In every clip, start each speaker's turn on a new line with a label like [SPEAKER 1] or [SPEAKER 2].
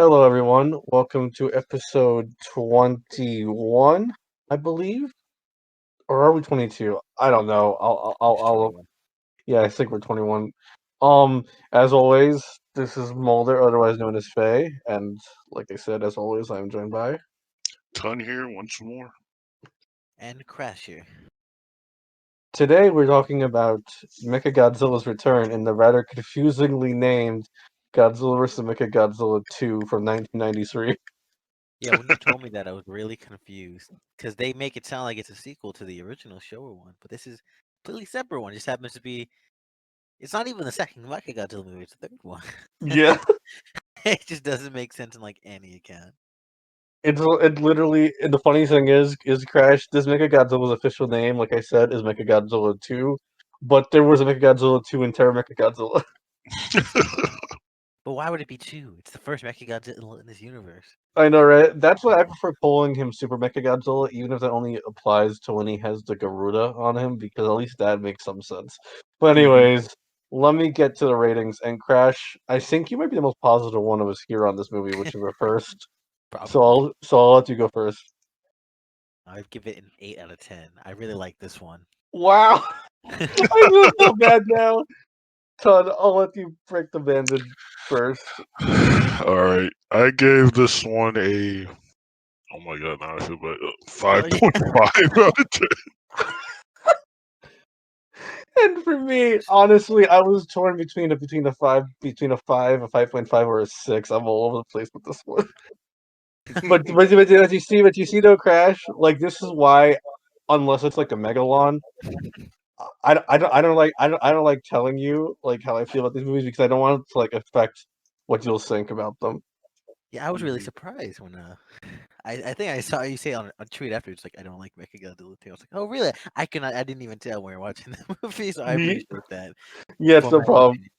[SPEAKER 1] Hello, everyone. Welcome to episode 21, I believe. Or are we 22? I don't know.
[SPEAKER 2] It's 21.
[SPEAKER 1] Yeah, I think we're 21. As always, this is Mulder, otherwise known as Faye. And like I said, as always, I'm joined by.
[SPEAKER 3] Ton here once more.
[SPEAKER 2] And Crasher.
[SPEAKER 1] Today, we're talking about Mechagodzilla's return in the rather confusingly named Godzilla vs. Mechagodzilla II from 1993.
[SPEAKER 2] Yeah, when you told me that, I was really confused. Because they make it sound like it's a sequel to the original Showa one. But this is a completely separate one. It just happens to be. It's not even the second Mechagodzilla movie, it's the third one.
[SPEAKER 1] Yeah.
[SPEAKER 2] It just doesn't make sense in like any account.
[SPEAKER 1] It literally, and the funny thing is Crash. This Mechagodzilla's official name, like I said, is Mechagodzilla II, but there was a Mechagodzilla II and Terra Mechagodzilla.
[SPEAKER 2] But why would it be two? It's the first Mechagodzilla in this universe.
[SPEAKER 1] I know, right? That's why I prefer calling him Super Mechagodzilla, even if that only applies to when he has the Garuda on him, because at least that makes some sense. But anyways, let me get to the ratings. And Crash, I think you might be the most positive one of us here on this movie, which is the first. So
[SPEAKER 2] Probably.
[SPEAKER 1] I'll let you go first.
[SPEAKER 2] I'd give it an 8 out of 10. I really like this one.
[SPEAKER 1] Wow. I feel so bad now. Todd, I'll let you break the bandage first.
[SPEAKER 3] Alright. I gave this one a oh my god, now I feel bad. 5.5 out of 10.
[SPEAKER 1] And for me, honestly, I was torn between a 5.5, or a 6. I'm all over the place with this one. But you see though, Crash, like this is why, unless it's like a Megalon, I don't like telling you like how I feel about these movies because I don't want it to like affect what you'll think about them.
[SPEAKER 2] Yeah, I was really surprised when I think I saw you say on a tweet afterwards like I don't like Mechagodzilla 2. I was like, oh really? I didn't even tell when we were watching the movie, so I
[SPEAKER 1] Ye-
[SPEAKER 2] appreciate that.
[SPEAKER 1] Yes,
[SPEAKER 2] For
[SPEAKER 1] no
[SPEAKER 2] my own
[SPEAKER 1] problem.
[SPEAKER 2] opinion.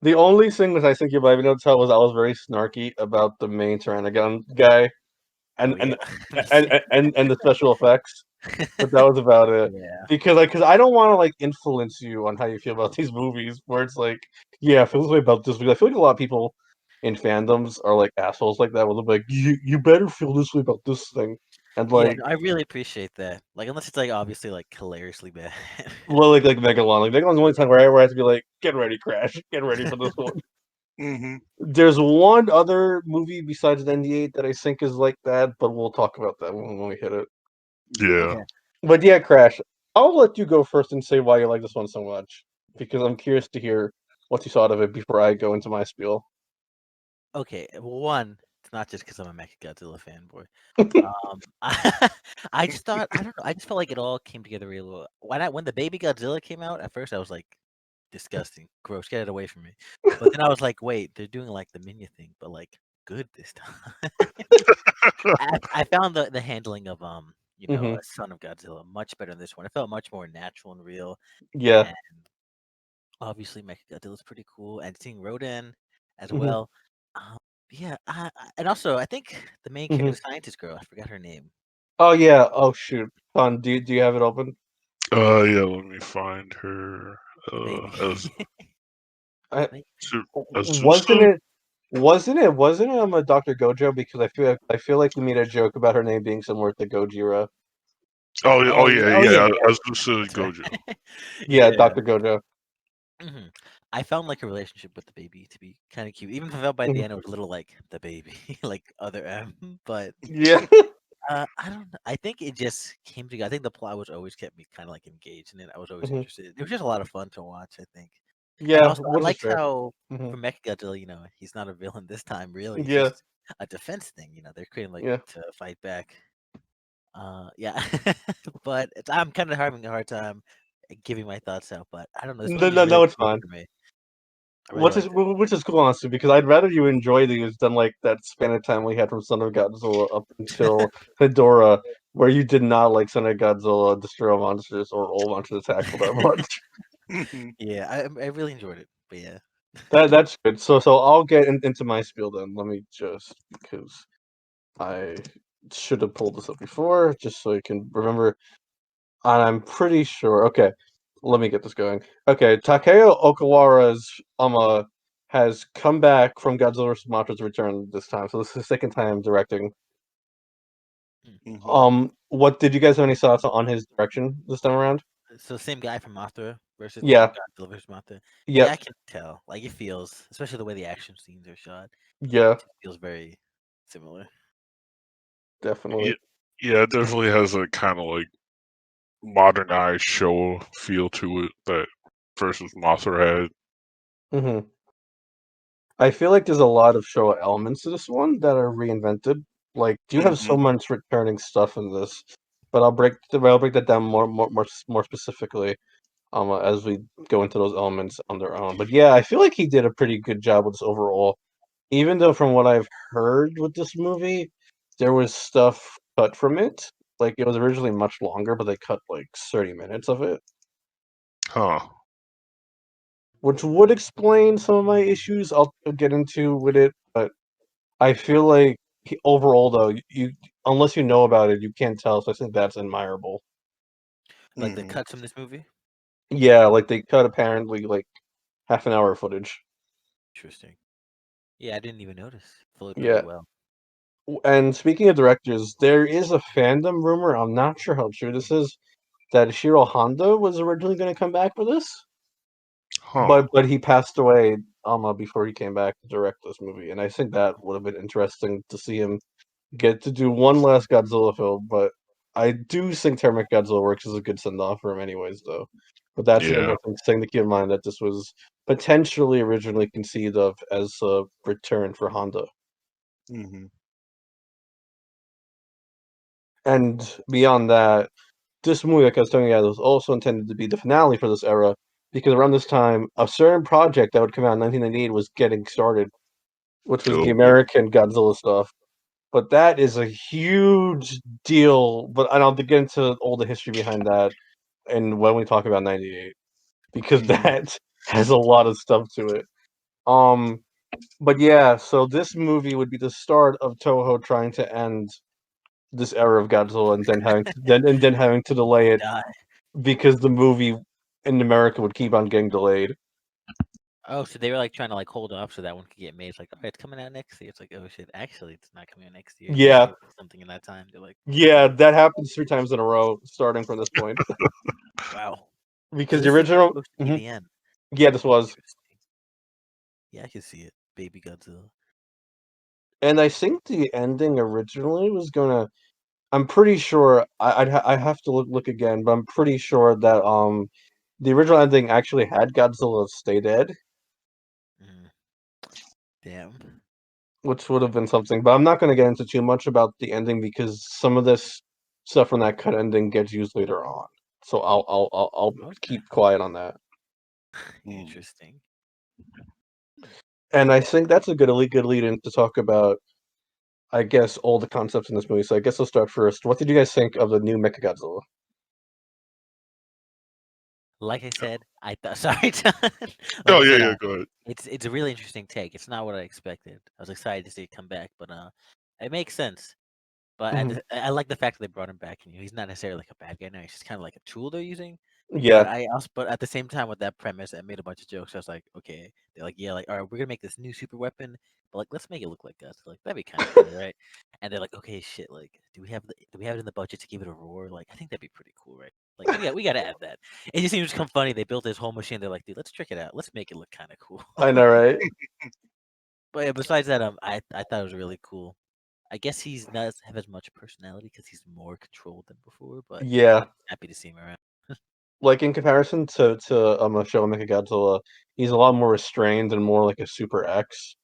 [SPEAKER 1] The only thing that I think you might be able to tell was I was very snarky about the main Pteranodon guy and
[SPEAKER 2] Oh
[SPEAKER 1] and
[SPEAKER 2] yeah. Me too.
[SPEAKER 1] and the special effects, but that was about it.
[SPEAKER 2] Yeah.
[SPEAKER 1] Because I don't want to like influence you on how you feel about these movies. Where it's like, yeah, I feel this way about this. Because I feel like a lot of people in fandoms are like assholes like that. Where they're like, you better feel this way about this thing, and
[SPEAKER 2] Yeah,
[SPEAKER 1] like,
[SPEAKER 2] no, I really appreciate that. Like unless it's like obviously like hilariously bad.
[SPEAKER 1] well, like Megalon. Like Megalon's the only time where I have to be like, get ready, Crash, get ready for this one.
[SPEAKER 3] Mm-hmm.
[SPEAKER 1] There's one other movie besides the ND8 that I think is like that, but we'll talk about that when we hit it.
[SPEAKER 3] Yeah.
[SPEAKER 2] Okay.
[SPEAKER 1] But yeah, Crash, I'll let you go first and say why you like this one so much, because I'm curious to hear what you thought of it before I go into my spiel.
[SPEAKER 2] Okay. Well, one, it's not just because I'm a Mechagodzilla fanboy. I just thought I don't know. I just felt like it all came together real well. When the baby Godzilla came out, at first I was like, disgusting, gross, get it away from me. But then I was like, wait, they're doing like the Minya thing, but like good this time. I found the handling of
[SPEAKER 1] Hmm.
[SPEAKER 2] a son of Godzilla much better than this one. It felt much more natural and real,
[SPEAKER 1] Yeah.
[SPEAKER 2] and obviously Mechagodzilla is pretty cool, and seeing Rodan as
[SPEAKER 1] Hmm.
[SPEAKER 2] well. Um, yeah, and also I think the main character,
[SPEAKER 1] Hmm.
[SPEAKER 2] the scientist girl, I forgot her name.
[SPEAKER 1] Oh yeah. Oh shoot. Con, do you have it open?
[SPEAKER 3] Yeah, let me find her.
[SPEAKER 2] Maybe.
[SPEAKER 3] As
[SPEAKER 1] I,
[SPEAKER 2] Maybe.
[SPEAKER 1] wasn't
[SPEAKER 3] Azusa?
[SPEAKER 1] it? Wasn't it a Dr. Gojo? Because I feel like we made a joke about her name being similar to Gojira.
[SPEAKER 3] Oh
[SPEAKER 2] Yeah,
[SPEAKER 3] yeah,
[SPEAKER 2] oh yeah,
[SPEAKER 3] yeah.
[SPEAKER 2] yeah.
[SPEAKER 3] Azusa
[SPEAKER 2] That's right.
[SPEAKER 3] Gojo.
[SPEAKER 1] Yeah,
[SPEAKER 2] Yeah.
[SPEAKER 1] Dr. Gojo.
[SPEAKER 2] hmm I found like a relationship with the baby to be kind of cute. Even if I felt by the
[SPEAKER 1] Mhm.
[SPEAKER 2] end it was a little like the baby, like other M. But
[SPEAKER 1] Yeah.
[SPEAKER 2] I don't know. I think it just came together. I think the plot was always kept me kind of like engaged in it. I was always
[SPEAKER 1] Mhm.
[SPEAKER 2] interested. It was just a lot of fun to watch. I think, and
[SPEAKER 1] Yeah,
[SPEAKER 2] also I
[SPEAKER 1] which is
[SPEAKER 2] liked
[SPEAKER 1] fair.
[SPEAKER 2] how
[SPEAKER 1] Hmm.
[SPEAKER 2] for Mechagodzilla, he's not a villain this time. Really, he's
[SPEAKER 1] Yeah.
[SPEAKER 2] just a defense thing. They're creating like
[SPEAKER 1] Yeah.
[SPEAKER 2] to fight back. Yeah, but I'm kind of having a hard time giving my thoughts out. But I don't know. This
[SPEAKER 1] No,
[SPEAKER 2] movie just
[SPEAKER 1] no,
[SPEAKER 2] really
[SPEAKER 1] no, it's
[SPEAKER 2] did it
[SPEAKER 1] fine.
[SPEAKER 2] for me. I really liked it.
[SPEAKER 1] Which is cool, honestly, because I'd rather you enjoy these than like that span of time we had from Son of Godzilla up until Hedorah, where you did not like Son of Godzilla, Destroy Monsters, or All Monsters Attack all that much.
[SPEAKER 3] Mm-hmm.
[SPEAKER 2] Yeah, I really enjoyed it. But yeah,
[SPEAKER 1] That's good. So I'll get into my spiel then. Let me just because I should have pulled this up before, just so you can remember. And I'm pretty sure. Okay, let me get this going. Okay, Takeo Okawara's has come back from Godzilla vs. Mothra's return this time. So this is his second time directing. What did you guys have any thoughts on his direction this time around?
[SPEAKER 2] So same guy from Mothra versus
[SPEAKER 1] Yeah.
[SPEAKER 2] Godzilla versus Mothra.
[SPEAKER 1] Yep.
[SPEAKER 2] Yeah, I can tell. Like it feels, especially the way the action scenes are shot.
[SPEAKER 1] Yeah,
[SPEAKER 2] It feels very similar.
[SPEAKER 1] definitely.
[SPEAKER 3] Yeah, it definitely has a kind of like modernized show feel to it that versus Mothra had.
[SPEAKER 1] hmm I feel like there's a lot of show elements to this one that are reinvented. Like, you have so much returning stuff in this, but I'll break that down more specifically as we go into those elements on their own. But yeah, I feel like he did a pretty good job with this overall. Even though from what I've heard with this movie, there was stuff cut from it. Like it was originally much longer, but they cut like 30 minutes of it,
[SPEAKER 3] Huh.
[SPEAKER 1] which would explain some of my issues I'll get into with it. But I feel like overall, though, you unless you know about it, you can't tell. So I think that's admirable.
[SPEAKER 2] Like the cuts from this movie.
[SPEAKER 1] Yeah, like they cut apparently like half an hour of footage.
[SPEAKER 2] Interesting. Yeah, I didn't even notice. Flowed pretty
[SPEAKER 1] Yeah.
[SPEAKER 2] well.
[SPEAKER 1] And speaking of directors, there is a fandom rumor. I'm not sure how true this is. That Ishiro Honda was originally going to come back for this,
[SPEAKER 3] Huh.
[SPEAKER 1] but he passed away before he came back to direct this movie, and I think that would have been interesting to see him get to do one last Godzilla film. But I do think Terra Godzilla works as a good send off for him, anyways, though. But that's an
[SPEAKER 3] Yeah.
[SPEAKER 1] interesting thing to keep in mind that this was potentially originally conceived of as a return for Honda. And beyond that, this movie, like I was telling you guys, was also intended to be the finale for this era, because around this time, a certain project that would come out in 1998 was getting started, which was the
[SPEAKER 3] Oh.
[SPEAKER 1] American Godzilla stuff. But that is a huge deal. But I'll get into all the history behind that, and when we talk about '98, because that has a lot of stuff to it. But yeah, so this movie would be the start of Toho trying to end this era of Godzilla, and then having to delay it
[SPEAKER 2] Die.
[SPEAKER 1] because the movie in America would keep on getting delayed.
[SPEAKER 2] Oh, so they were like trying to like hold off so that one could get made. It's like, okay, it's coming out next year. It's like, oh shit, actually, it's not coming out next year. Unless
[SPEAKER 1] Yeah,
[SPEAKER 2] they release something in that time. They're like,
[SPEAKER 1] yeah, that happens 3 times in a row, starting from this point.
[SPEAKER 2] wow. So
[SPEAKER 1] Because the
[SPEAKER 2] this is
[SPEAKER 1] original,
[SPEAKER 2] supposed to be the end.
[SPEAKER 1] yeah, this was,
[SPEAKER 2] Interesting. Yeah, I can see it. Baby Godzilla.
[SPEAKER 1] and I think the ending originally was gonna. I'm pretty sure I have to look again, but I'm pretty sure that the original ending actually had Godzilla stay dead,
[SPEAKER 2] Mm, damn.
[SPEAKER 1] which would have been something. But I'm not going to get into too much about the ending because some of this stuff from that cut ending gets used later on. So I'll
[SPEAKER 2] Okay.
[SPEAKER 1] keep quiet on that.
[SPEAKER 2] Interesting.
[SPEAKER 1] And I think that's a good lead in to talk about, I guess, all the concepts in this movie. So I guess I'll start first. What did you guys think of the new Mechagodzilla?
[SPEAKER 2] Like I said, I thought. Sorry, John. Like
[SPEAKER 3] Oh
[SPEAKER 2] I
[SPEAKER 3] yeah,
[SPEAKER 2] said,
[SPEAKER 3] yeah. Go ahead.
[SPEAKER 2] it's a really interesting take. It's not what I expected. I was excited to see it come back, but it makes sense. But
[SPEAKER 1] Mhm.
[SPEAKER 2] I like the fact that they brought him back. And he's not necessarily like a bad guy now. He's just kind of like a tool they're using. But
[SPEAKER 1] Yeah,
[SPEAKER 2] but at the same time with that premise, I made a bunch of jokes. I was like, okay, they're like, yeah, like, all right, we're gonna make this new super weapon, but like, let's make it look like us. Like, that'd be kind of cool, right? And they're like, okay, shit, like, do we have it in the budget to give it a roar? Like, I think that'd be pretty cool, right? Like, we gotta add that. It just seems come funny. They built this whole machine. They're like, dude, let's trick it out. Let's make it look kind of cool.
[SPEAKER 1] I know, right?
[SPEAKER 2] But yeah, besides that, I thought it was really cool. I guess he's not have as much personality because he's more controlled than before. But
[SPEAKER 1] Yeah,
[SPEAKER 2] I'm happy to see him around.
[SPEAKER 1] like in comparison to a show Mechagodzilla, he's a lot more restrained and more like a Super X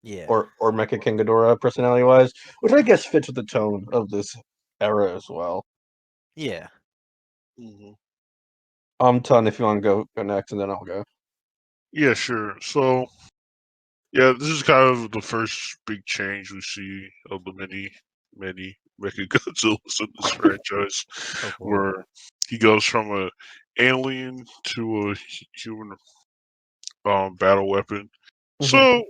[SPEAKER 2] Yeah,
[SPEAKER 1] or Mecha King Ghidorah personality wise, which I guess fits with the tone of this era as well.
[SPEAKER 2] yeah.
[SPEAKER 1] Ton, if you want to go next, and then I'll go.
[SPEAKER 3] Yeah, sure. So yeah, this is kind of the first big change we see of the many Mechagodzillas in this franchise,
[SPEAKER 2] Oh boy.
[SPEAKER 3] where he goes from a alien to a human battle weapon.
[SPEAKER 1] Mhm,
[SPEAKER 3] So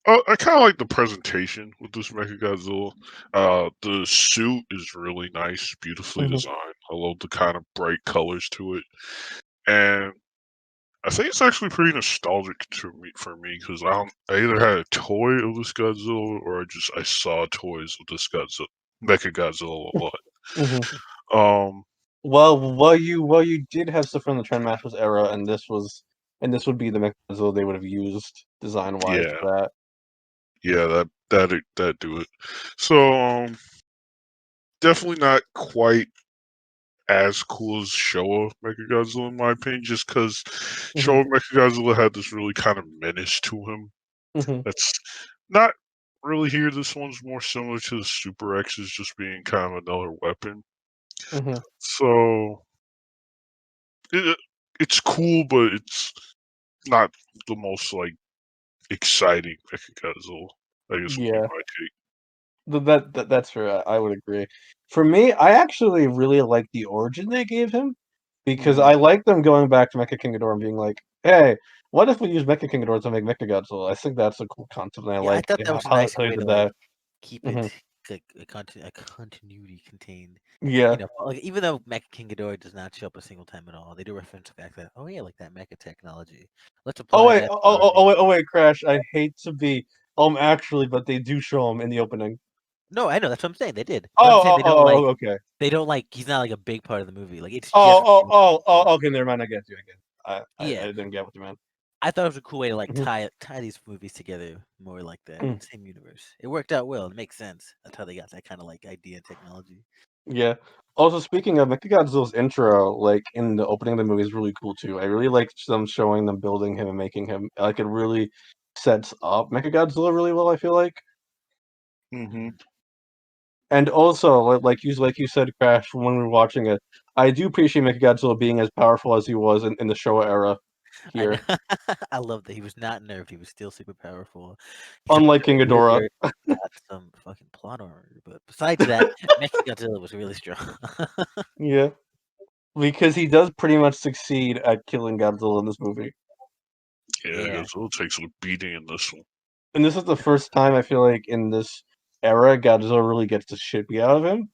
[SPEAKER 3] I kind of like the presentation with this Mechagodzilla. The suit is really nice, beautifully
[SPEAKER 1] mhm,
[SPEAKER 3] designed. I love the kind of bright colors to it, and I think it's actually pretty nostalgic for me because I either had a toy of this Godzilla or I saw toys of this Godzilla, Mechagodzilla a lot.
[SPEAKER 1] Mm-hmm.
[SPEAKER 3] Um,
[SPEAKER 1] Well, you did have stuff from the Trendmasters era, and this would be the Mechagodzilla they would have used design wise
[SPEAKER 3] yeah,
[SPEAKER 1] for that.
[SPEAKER 3] yeah, that do it. So definitely not quite as cool as Showa Mechagodzilla in my opinion, just because Showa Mechagodzilla had this really kind of menace to him.
[SPEAKER 1] Mm-hmm.
[SPEAKER 3] That's not really here. This one's more similar to the Super X's, just being kind of another weapon.
[SPEAKER 1] Mm-hmm.
[SPEAKER 3] So it's cool, but it's not the most like exciting Mechagodzilla. I guess would be
[SPEAKER 1] Yeah.
[SPEAKER 3] my take.
[SPEAKER 1] That's fair. I would agree. For me, I actually really like the origin they gave him because
[SPEAKER 3] Mhm.
[SPEAKER 1] I like them going back to Mecha King Ghidorah and being like, "Hey, what if we use Mecha King Ghidorah to make Mechagodzilla?" I think that's a cool concept, and I
[SPEAKER 2] Yeah, I
[SPEAKER 1] like
[SPEAKER 2] thought that was a
[SPEAKER 1] how
[SPEAKER 2] nice
[SPEAKER 1] they
[SPEAKER 2] way
[SPEAKER 1] did
[SPEAKER 2] to
[SPEAKER 1] that.
[SPEAKER 2] like keep
[SPEAKER 1] Hmm.
[SPEAKER 2] it like a continuity contained.
[SPEAKER 1] Yeah.
[SPEAKER 2] You know, like even though Mecha King Ghidorah does not show up a single time at all, they do reference the fact that yeah, like that mecha technology. Let's
[SPEAKER 1] Oh
[SPEAKER 2] apply
[SPEAKER 1] wait,
[SPEAKER 2] that to our
[SPEAKER 1] wait, Crash. I hate to be actually, but they do show him in the opening.
[SPEAKER 2] No, I know that's what I'm saying. They did, but I'm saying
[SPEAKER 1] Okay.
[SPEAKER 2] they don't like he's not like a big part of the movie. Like it's just
[SPEAKER 1] Okay. Never mind. I get you. I
[SPEAKER 2] yeah.
[SPEAKER 1] didn't get what you meant.
[SPEAKER 2] I thought it was a cool way to like
[SPEAKER 1] Mhm.
[SPEAKER 2] tie these movies together more like that
[SPEAKER 1] Mm.
[SPEAKER 2] same universe. It worked out well. It makes sense. That's how they got that kind of like idea and technology.
[SPEAKER 1] Yeah. Also, speaking of Mechagodzilla's intro, like in the opening of the movie, is really cool too. I really like them showing them building him and making him. Like it really sets up Mechagodzilla really well. I feel like,
[SPEAKER 3] Mhm.
[SPEAKER 1] and also like you said, Crash, when we were watching it, I do appreciate Mechagodzilla being as powerful as he was in the Showa era.
[SPEAKER 2] I know.
[SPEAKER 1] Here,
[SPEAKER 2] I love that he was not nerfed. He was still super powerful. He's a
[SPEAKER 1] unlike
[SPEAKER 2] bit
[SPEAKER 1] King Ghidorah,
[SPEAKER 2] older, got some fucking plot armor, but besides that, Mechagodzilla was really strong.
[SPEAKER 1] yeah, because he does pretty much succeed at killing Godzilla in this movie.
[SPEAKER 3] Yeah,
[SPEAKER 2] Yeah.
[SPEAKER 3] Godzilla takes a beating in this one.
[SPEAKER 1] And this is the first time I feel like in this era Godzilla really gets the shit beat out of him.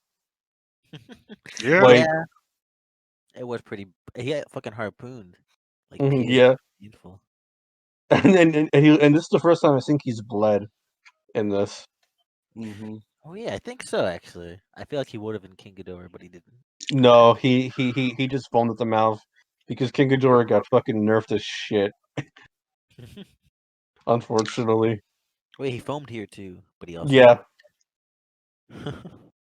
[SPEAKER 3] Yeah.
[SPEAKER 1] Like,
[SPEAKER 2] Yeah, it was pretty. He got fucking harpooned, like
[SPEAKER 1] yeah,
[SPEAKER 2] painful.
[SPEAKER 1] and this is the first time I think he's bled in this.
[SPEAKER 3] Mhm.
[SPEAKER 2] Oh yeah, I think so. Actually, I feel like he would have been King Ghidorah, but he didn't.
[SPEAKER 1] No, he just foamed at the mouth because King Ghidorah got fucking nerfed as shit. Unfortunately,
[SPEAKER 2] Wait, he foamed here too, but he also.
[SPEAKER 1] yeah.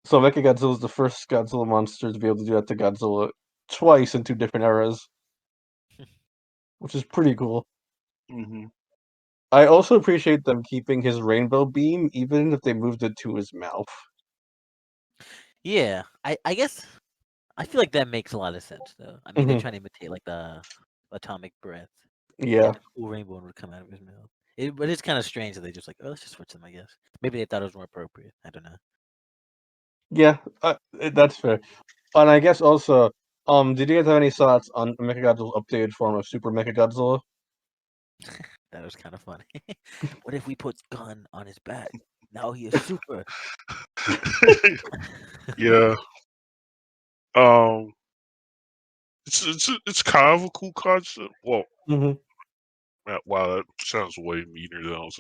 [SPEAKER 1] So Mechagodzilla is the first Godzilla monster to be able to do that to Godzilla twice in two different eras, which is pretty cool.
[SPEAKER 3] Mhm.
[SPEAKER 1] I also appreciate them keeping his rainbow beam, even if they moved it to his mouth.
[SPEAKER 2] Yeah, I guess I feel like that makes a lot of sense though. I mean, they're
[SPEAKER 1] Hmm.
[SPEAKER 2] trying to imitate like the atomic breath,
[SPEAKER 1] Yeah,
[SPEAKER 2] and a cool rainbow would come out of his mouth. But it's kind of strange that they just like, oh, let's just switch them. I guess maybe they thought it was more appropriate. I don't know.
[SPEAKER 1] yeah, that's fair. And I guess also, did you guys have any thoughts on Mechagodzilla's updated form of Super Mechagodzilla?
[SPEAKER 2] That was kind of funny. What if we put gun on his back? Now he is super.
[SPEAKER 3] yeah. Um. It's kind of a cool concept. Well,
[SPEAKER 1] Hmm.
[SPEAKER 3] wow, that sounds way meaner than I was.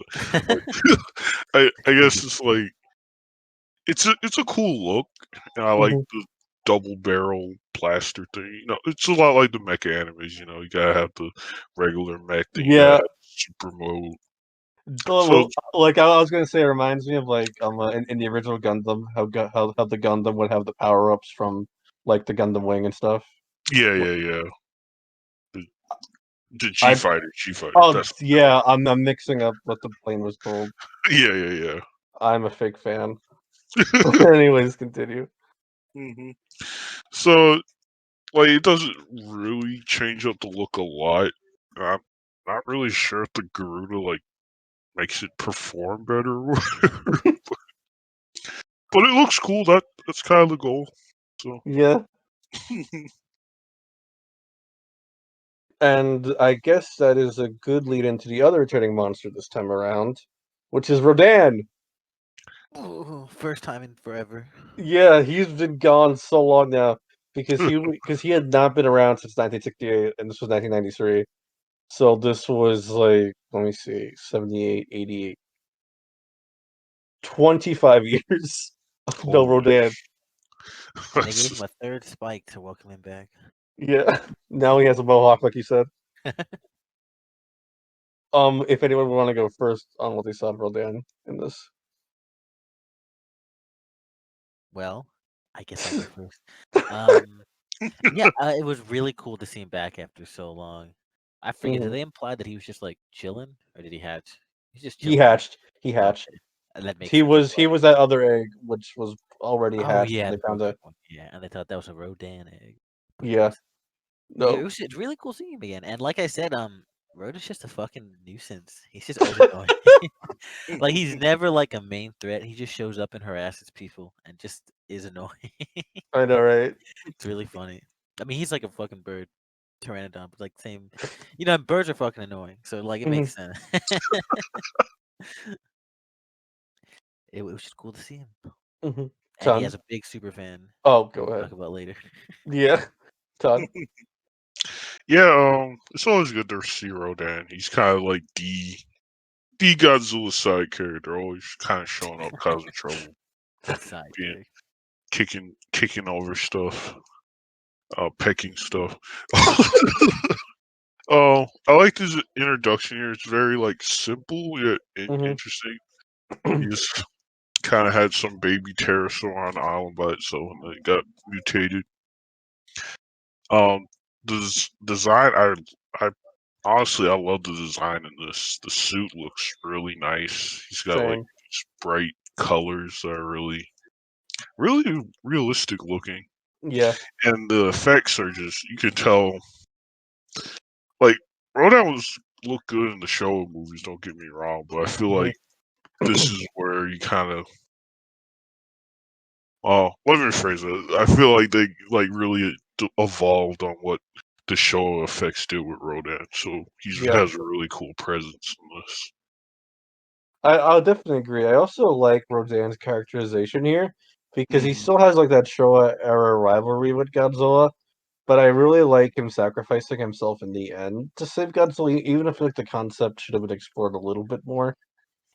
[SPEAKER 3] Like, I guess it's like it's a cool look, and I like
[SPEAKER 1] Hmm.
[SPEAKER 3] the double barrel blaster thing. You know, it's a lot like the mecha animes. You know, you gotta have the regular mech, then you gotta
[SPEAKER 1] Yeah,
[SPEAKER 3] have super mode. So
[SPEAKER 1] well, like I was gonna say, it reminds me of like in the original Gundam, how the Gundam would have the power ups from like the Gundam Wing and stuff.
[SPEAKER 3] yeah. The, the
[SPEAKER 1] I
[SPEAKER 3] G fighter.
[SPEAKER 1] Oh
[SPEAKER 3] That's
[SPEAKER 1] yeah, I'm mixing up what the plane was called.
[SPEAKER 3] yeah.
[SPEAKER 1] I'm a fake fan. Anyways, continue.
[SPEAKER 3] hmm So like, it doesn't really change up the look a lot. I'm not really sure if the Garuda like makes it perform better or whatever. But it looks cool. That's kind of the goal. So
[SPEAKER 1] Yeah, and I guess that is a good lead into the other returning monster this time around, which is Rodan.
[SPEAKER 2] Ooh, first time in forever.
[SPEAKER 1] Yeah, he's been gone so long now because he had not been around since 1968, and this was 1993. So this was like, let me see, 78, 88, 25 years of no
[SPEAKER 3] Holy
[SPEAKER 1] Rodan.
[SPEAKER 2] And they gave him a third spike to welcome him back.
[SPEAKER 1] Yeah. Now he has a mohawk, like you said. If anyone would want to go first on what they saw of Rodan in this.
[SPEAKER 2] Well, I guess I'll go first. Um, yeah, it was really cool to see him back after so long. I forget. Did
[SPEAKER 1] Mhm.
[SPEAKER 2] they imply that he was just like chilling, or did he hatch? He's just
[SPEAKER 1] He
[SPEAKER 2] chilling, right?
[SPEAKER 1] hatched. He hatched.
[SPEAKER 2] Okay, that makes
[SPEAKER 1] He
[SPEAKER 2] sense. That's
[SPEAKER 1] was
[SPEAKER 2] why.
[SPEAKER 1] he was that other egg which was already
[SPEAKER 2] Oh
[SPEAKER 1] hatched when
[SPEAKER 2] yeah,
[SPEAKER 1] they
[SPEAKER 2] the
[SPEAKER 1] found
[SPEAKER 2] broken
[SPEAKER 1] it.
[SPEAKER 2] one. Yeah, and they thought that was a Rodan egg. But
[SPEAKER 1] Yeah.
[SPEAKER 2] it
[SPEAKER 1] No.
[SPEAKER 2] was it's really cool seeing him again. And like I said, Rodan's just a fucking nuisance. He's just always annoying. Like he's never like a main threat. He just shows up and harasses people and just is annoying.
[SPEAKER 1] I know, right?
[SPEAKER 2] It's really funny. I mean, he's like a fucking bird, pteranodon, but like same. Birds are fucking annoying, so like it
[SPEAKER 1] Mhm.
[SPEAKER 2] makes sense. It was just cool to see him,
[SPEAKER 1] Mhm.
[SPEAKER 2] and he
[SPEAKER 1] Ton.
[SPEAKER 2] has a big super fan.
[SPEAKER 1] Oh,
[SPEAKER 2] Who
[SPEAKER 1] go
[SPEAKER 2] we'll
[SPEAKER 1] ahead.
[SPEAKER 2] talk about later.
[SPEAKER 1] Yeah. Ton.
[SPEAKER 3] Yeah, it's always good to see Rodan. He's kind of like the Godzilla side character, always kind of showing up, causing trouble,
[SPEAKER 2] Side
[SPEAKER 3] being
[SPEAKER 2] character.
[SPEAKER 3] kicking over stuff, pecking stuff. I like his introduction here. It's very like simple yet
[SPEAKER 1] Mhm.
[SPEAKER 3] interesting. He just kind of had some baby pterosaur on the island by itself, and it got mutated. The design, I honestly, I love the design in this. The suit looks really nice. He's got like
[SPEAKER 1] Same.
[SPEAKER 3] these bright colors that are really realistic looking,
[SPEAKER 1] Yeah.
[SPEAKER 3] and the effects are just you can tell. Like Rodan was look good in the show movies. Don't get me wrong, but I feel
[SPEAKER 1] Mhm.
[SPEAKER 3] like this is where you kind of. Oh, let me rephrase it. I feel like they like really evolved on what the show effects did with Rodan, so he
[SPEAKER 1] Yeah.
[SPEAKER 3] has a really cool presence in this.
[SPEAKER 1] I'll definitely agree. I also like Rodan's characterization here because he
[SPEAKER 3] Hmm.
[SPEAKER 1] still has like that Showa era rivalry with Godzilla, but I really like him sacrificing himself in the end to save Godzilla, even if like the concept should have been explored a little bit more.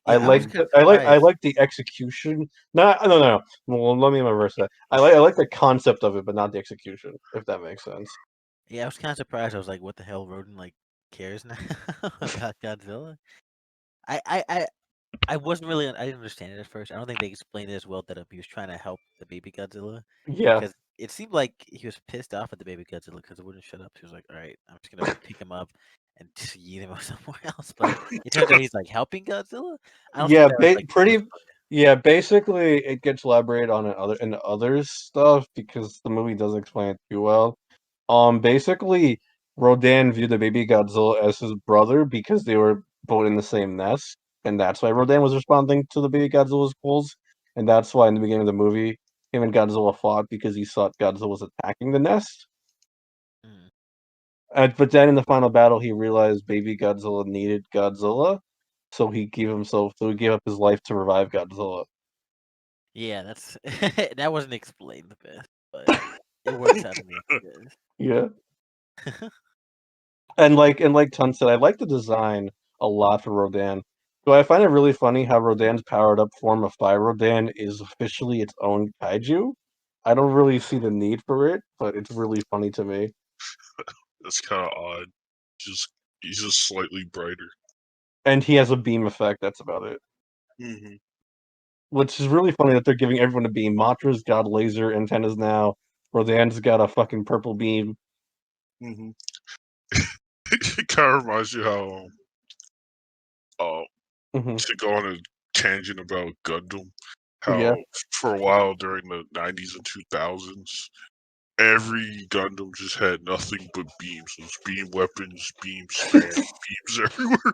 [SPEAKER 1] I
[SPEAKER 2] Yeah, I was
[SPEAKER 1] like
[SPEAKER 2] kind of
[SPEAKER 1] I
[SPEAKER 2] surprised.
[SPEAKER 1] like the execution. Not no no. No. Well, let me reverse that. I like the concept of it, but not the execution. If that makes sense.
[SPEAKER 2] Yeah, I was kind of surprised. I was like, "What the hell, Rodan like cares now about Godzilla?" I, I, I, I wasn't really. I didn't understand it at first. I don't think they explained it as well that he was trying to help the baby Godzilla
[SPEAKER 1] Yeah.
[SPEAKER 2] because it seemed like he was pissed off at the baby Godzilla because it wouldn't shut up. He was like, "All right, I'm just gonna pick him up and just yeet him somewhere else." But it turns out he's like helping Godzilla. I don't think
[SPEAKER 1] Yeah,
[SPEAKER 2] that was like the first
[SPEAKER 1] pretty.
[SPEAKER 2] part.
[SPEAKER 1] Yeah, basically, it gets elaborated on in other stuff because the movie doesn't explain it too well. Basically, Rodan viewed the baby Godzilla as his brother because they were both in the same nest, and that's why Rodan was responding to the baby Godzilla's calls, and that's why in the beginning of the movie, him and Godzilla fought because he thought Godzilla was attacking the nest.
[SPEAKER 2] Mm.
[SPEAKER 1] But then in the final battle, he realized baby Godzilla needed Godzilla, so he gave up his life to revive Godzilla.
[SPEAKER 2] Yeah, that's that wasn't explained the best, but it works out in the end.
[SPEAKER 1] Yeah.
[SPEAKER 2] I guess.
[SPEAKER 1] And like Tun said, I like the design a lot for Rodan. So I find it really funny how Rodan's powered up form of Fire Rodan is officially its own kaiju. I don't really see the need for it, but it's really funny to me.
[SPEAKER 3] That's kind of odd. Just he's just slightly brighter.
[SPEAKER 1] And he has a beam effect, that's about it.
[SPEAKER 3] Hmm.
[SPEAKER 1] Which is really funny that they're giving everyone a beam. Matra's got laser antennas now. Rodan's got a fucking purple beam.
[SPEAKER 3] Hmm. It kind of reminds you how
[SPEAKER 1] Hmm.
[SPEAKER 3] to go on a tangent about Gundam,
[SPEAKER 1] Yeah.
[SPEAKER 3] how for a while during the 90s and 2000s, every Gundam just had nothing but beams. Those beam weapons, beam spam, beams everywhere.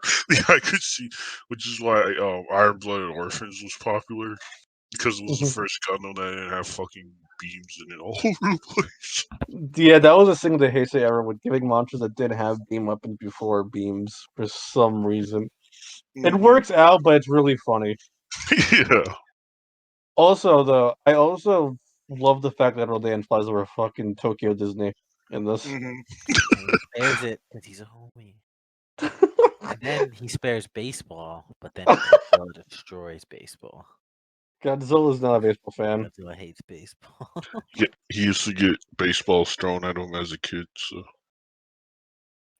[SPEAKER 3] I could see, which is why Iron Blooded Orphans was popular because it was the
[SPEAKER 1] Hmm.
[SPEAKER 3] first Gundam that didn't have fucking beams in it all over the place.
[SPEAKER 1] Yeah, that was a thing of the Heisei era with giving monsters that didn't have beam weapons before beams for some reason. It
[SPEAKER 3] Hmm.
[SPEAKER 1] works out, but it's really funny.
[SPEAKER 3] Yeah.
[SPEAKER 1] Also, though, I also love the fact that Rodan flies over fucking Tokyo Disney in this.
[SPEAKER 3] Hmm.
[SPEAKER 2] And he spares it because he's a homie. And then he spares baseball, but then Godzilla destroys baseball.
[SPEAKER 1] Godzilla's not a baseball fan.
[SPEAKER 2] Godzilla hates baseball.
[SPEAKER 3] Yeah, he used to get baseballs thrown at him as a kid, so